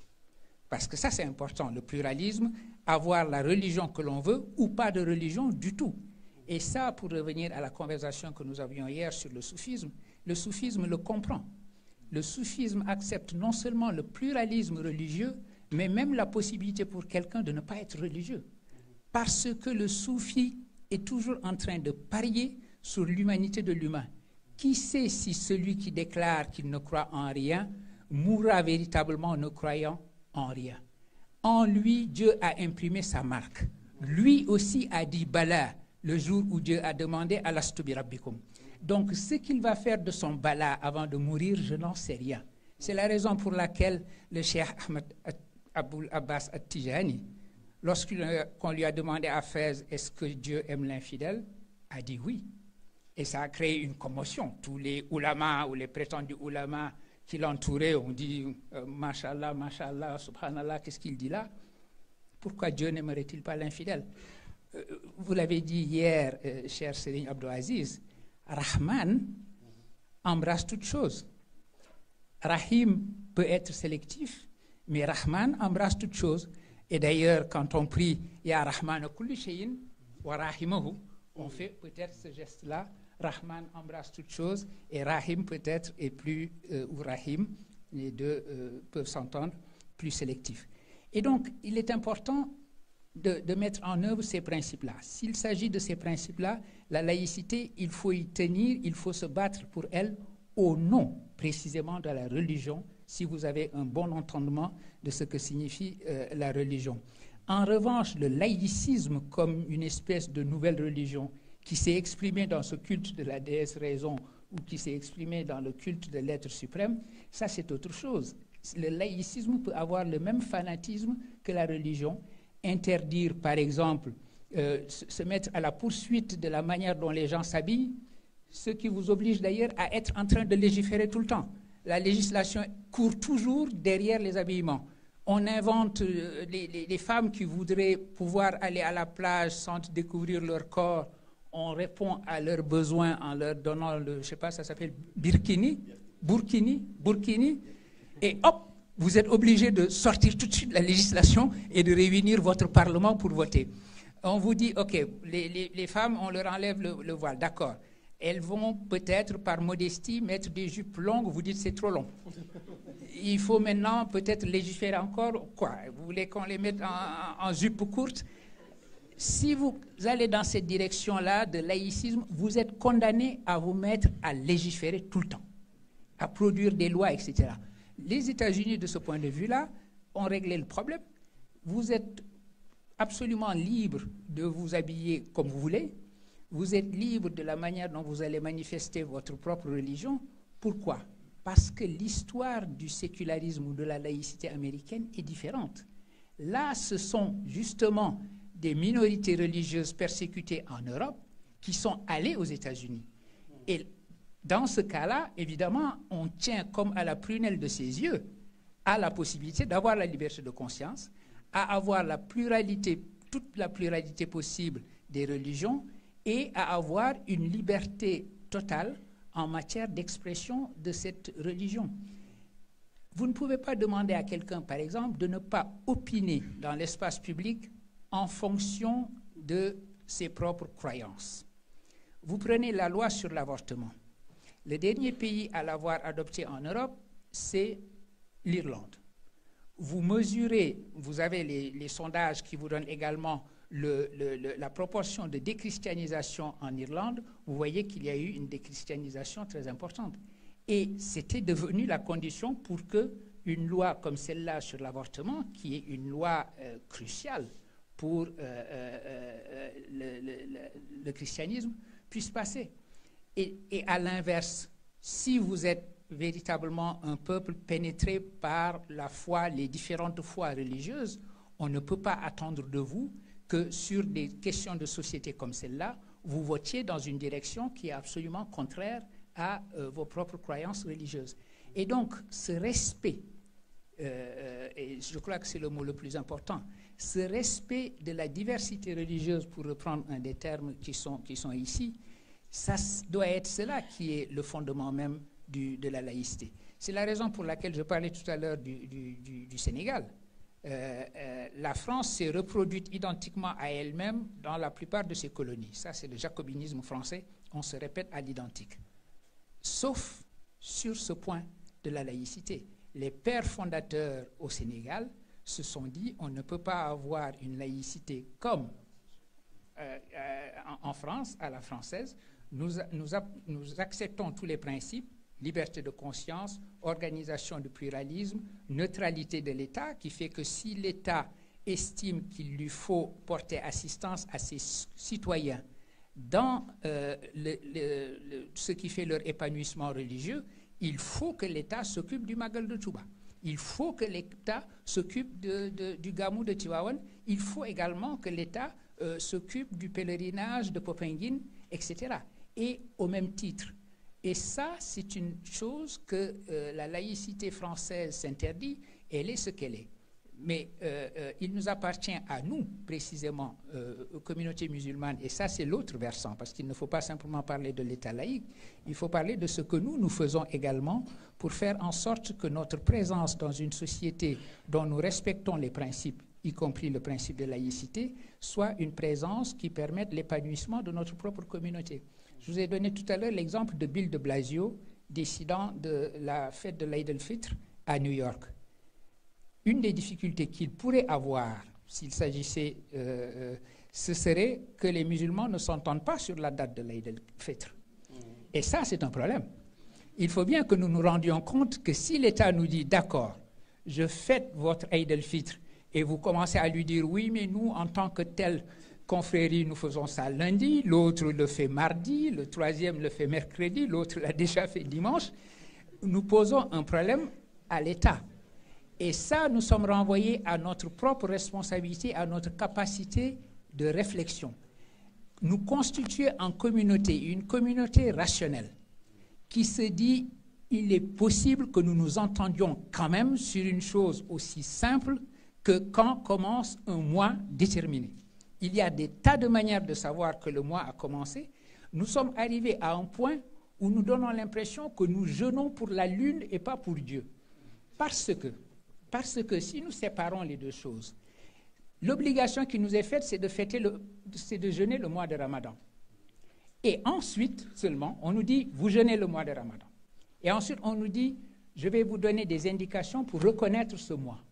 [SPEAKER 5] Parce que ça, c'est important, le pluralisme, avoir la religion que l'on veut ou pas de religion du tout. Et ça, pour revenir à la conversation que nous avions hier sur le soufisme le comprend. Le soufisme accepte non seulement le pluralisme religieux, mais même la possibilité pour quelqu'un de ne pas être religieux. Parce que le soufi est toujours en train de parier sur l'humanité de l'humain. Qui sait si celui qui déclare qu'il ne croit en rien mourra véritablement ne croyant en rien? En lui, Dieu a imprimé sa marque. Lui aussi a dit bala le jour où Dieu a demandé alastu bi rabbikum. Donc ce qu'il va faire de son bala avant de mourir, je n'en sais rien. C'est la raison pour laquelle le cheikh Ahmed Aboul Abbas At-Tijani, lorsqu'on lui a demandé à Fès, est-ce que Dieu aime l'infidèle, a dit oui. Et ça a créé une commotion. Tous les ulamas ou les prétendus ulamas qui l'entouraient ont dit Mashallah, Mashallah, Subhanallah, qu'est-ce qu'il dit là? Pourquoi Dieu n'aimerait-il pas l'infidèle? Vous l'avez dit hier, cher Serigne Abdou Aziz, Rahman embrasse toutes choses. Rahim peut être sélectif, mais Rahman embrasse toutes choses. Et d'ailleurs, quand on prie Ya Rahman kulli shay'in wa rahimahu, on fait peut-être ce geste-là. Rahman embrasse toutes choses et Rahim peut-être est plus, ou Rahim, les deux peuvent s'entendre, plus sélectif. Et donc, il est important de mettre en œuvre ces principes-là. S'il s'agit de ces principes-là, la laïcité, il faut y tenir, il faut se battre pour elle au nom précisément de la religion, si vous avez un bon entendement de ce que signifie la religion. En revanche, le laïcisme comme une espèce de nouvelle religion qui s'est exprimée dans ce culte de la déesse raison ou qui s'est exprimée dans le culte de l'être suprême, ça c'est autre chose. Le laïcisme peut avoir le même fanatisme que la religion, interdire par exemple, se mettre à la poursuite de la manière dont les gens s'habillent, ce qui vous oblige d'ailleurs à être en train de légiférer tout le temps. La législation court toujours derrière les habillements. On invente les femmes qui voudraient pouvoir aller à la plage sans découvrir leur corps. On répond à leurs besoins en leur donnant le, je sais pas, ça s'appelle burkini, et hop, vous êtes obligé de sortir tout de suite la législation et de réunir votre parlement pour voter. On vous dit, ok, les femmes, on leur enlève le voile, d'accord. Elles vont peut-être, par modestie, mettre des jupes longues, vous dites c'est trop long. Il faut maintenant peut-être légiférer encore, quoi? Vous voulez qu'on les mette en jupe courte? Si vous allez dans cette direction-là de laïcisme, vous êtes condamné à vous mettre à légiférer tout le temps, à produire des lois, etc. Les États-Unis, de ce point de vue-là, ont réglé le problème. Vous êtes absolument libre de vous habiller comme vous voulez. Vous êtes libre de la manière dont vous allez manifester votre propre religion. Pourquoi? Parce que l'histoire du sécularisme ou de la laïcité américaine est différente. Là, ce sont justement des minorités religieuses persécutées en Europe qui sont allées aux États-Unis. Et dans ce cas-là, évidemment, on tient comme à la prunelle de ses yeux à la possibilité d'avoir la liberté de conscience, à avoir la pluralité, toute la pluralité possible des religions et à avoir une liberté totale en matière d'expression de cette religion. Vous ne pouvez pas demander à quelqu'un, par exemple, de ne pas opiner dans l'espace public en fonction de ses propres croyances. Vous prenez la loi sur l'avortement. Le dernier pays à l'avoir adopté en Europe, c'est l'Irlande. Vous mesurez, vous avez les sondages qui vous donnent également la proportion de déchristianisation en Irlande, vous voyez qu'il y a eu une déchristianisation très importante. Et c'était devenu la condition pour qu'une loi comme celle-là sur l'avortement, qui est une loi cruciale pour le christianisme, puisse passer. Et à l'inverse, si vous êtes véritablement un peuple pénétré par la foi, les différentes foi religieuses, on ne peut pas attendre de vous que sur des questions de société comme celle-là, vous votiez dans une direction qui est absolument contraire à vos propres croyances religieuses. Et donc, ce respect, et je crois que c'est le mot le plus important, ce respect de la diversité religieuse, pour reprendre un des termes qui sont ici, ça doit être cela qui est le fondement même de la laïcité. C'est la raison pour laquelle je parlais tout à l'heure du Sénégal. La France s'est reproduite identiquement à elle-même dans la plupart de ses colonies. Ça, c'est le jacobinisme français. On se répète à l'identique. Sauf sur ce point de la laïcité. Les pères fondateurs au Sénégal se sont dit on ne peut pas avoir une laïcité comme en France, à la française. Nous acceptons tous les principes, liberté de conscience, organisation du pluralisme, neutralité de l'État, qui fait que si l'État estime qu'il lui faut porter assistance à ses citoyens dans ce qui fait leur épanouissement religieux, il faut que l'État s'occupe du Magal de Touba. Il faut que l'État s'occupe du Gamou de Tivaouane. Il faut également que l'État s'occupe du pèlerinage de Popenguine, etc. Et au même titre. Et ça, c'est une chose que la laïcité française s'interdit, elle est ce qu'elle est. Mais il nous appartient à nous, précisément, aux communautés musulmanes, et ça c'est l'autre versant, parce qu'il ne faut pas simplement parler de l'État laïque, il faut parler de ce que nous faisons également pour faire en sorte que notre présence dans une société dont nous respectons les principes y compris le principe de laïcité, soit une présence qui permette l'épanouissement de notre propre communauté. Je vous ai donné tout à l'heure l'exemple de Bill de Blasio, décidant de la fête de l'Eid al-Fitr à New York. Une des difficultés qu'il pourrait avoir, s'il s'agissait, ce serait que les musulmans ne s'entendent pas sur la date de l'Eid al-Fitr. Et ça, c'est un problème. Il faut bien que nous nous rendions compte que si l'État nous dit « d'accord, je fête votre Eid al-Fitr » et vous commencez à lui dire « oui, mais nous, en tant que telle confrérie, nous faisons ça lundi, l'autre le fait mardi, le troisième le fait mercredi, l'autre l'a déjà fait dimanche », nous posons un problème à l'État. Et ça, nous sommes renvoyés à notre propre responsabilité, à notre capacité de réflexion. Nous constituer en communauté, une communauté rationnelle, qui se dit il est possible que nous nous entendions quand même sur une chose aussi simple que quand commence un mois déterminé. Il y a des tas de manières de savoir que le mois a commencé. Nous sommes arrivés à un point où nous donnons l'impression que nous jeûnons pour la lune et pas pour Dieu. Parce que si nous séparons les deux choses, l'obligation qui nous est faite, c'est de jeûner le mois de Ramadan. Et ensuite seulement, on nous dit, vous jeûnez le mois de Ramadan. Et ensuite, on nous dit, je vais vous donner des indications pour reconnaître ce mois.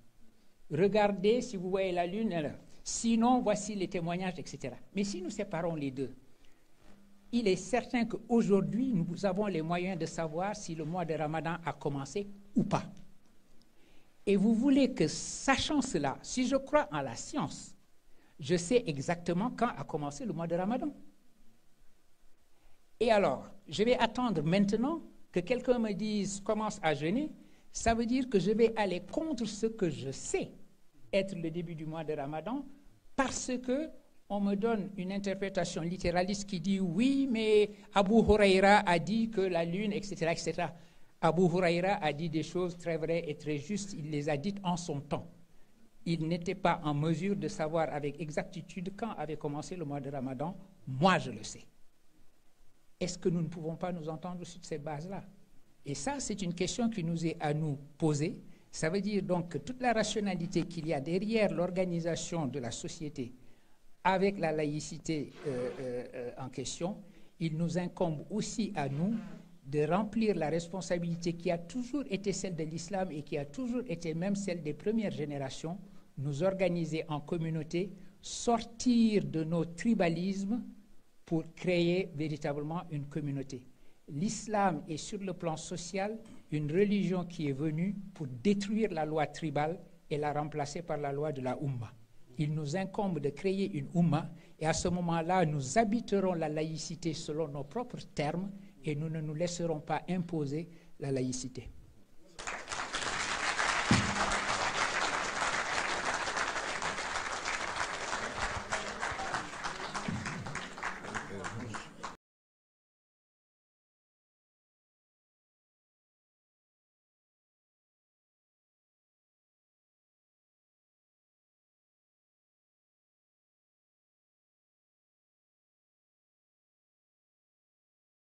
[SPEAKER 5] Regardez si vous voyez la lune, sinon, voici les témoignages, etc. Mais si nous séparons les deux, il est certain qu'aujourd'hui, nous avons les moyens de savoir si le mois de Ramadan a commencé ou pas. Et vous voulez que, sachant cela, si je crois en la science, je sais exactement quand a commencé le mois de Ramadan. Et alors, je vais attendre maintenant que quelqu'un me dise « commence à jeûner », ça veut dire que je vais aller contre ce que je sais être le début du mois de Ramadan parce qu'on me donne une interprétation littéraliste qui dit « oui, mais Abu Huraira a dit que la lune, etc. etc. » Abu Huraira a dit des choses très vraies et très justes, il les a dites en son temps. Il n'était pas en mesure de savoir avec exactitude quand avait commencé le mois de Ramadan. Moi, je le sais. Est-ce que nous ne pouvons pas nous entendre sur cette base-là? Et ça, c'est une question qui nous est à nous poser. Ça veut dire donc que toute la rationalité qu'il y a derrière l'organisation de la société avec la laïcité en question, il nous incombe aussi à nous de remplir la responsabilité qui a toujours été celle de l'islam et qui a toujours été même celle des premières générations, nous organiser en communauté, sortir de nos tribalismes pour créer véritablement une communauté. L'islam est sur le plan social une religion qui est venue pour détruire la loi tribale et la remplacer par la loi de la Oumma. Il nous incombe de créer une Oumma et à ce moment-là, nous habiterons la laïcité selon nos propres termes et nous ne nous laisserons pas imposer la laïcité.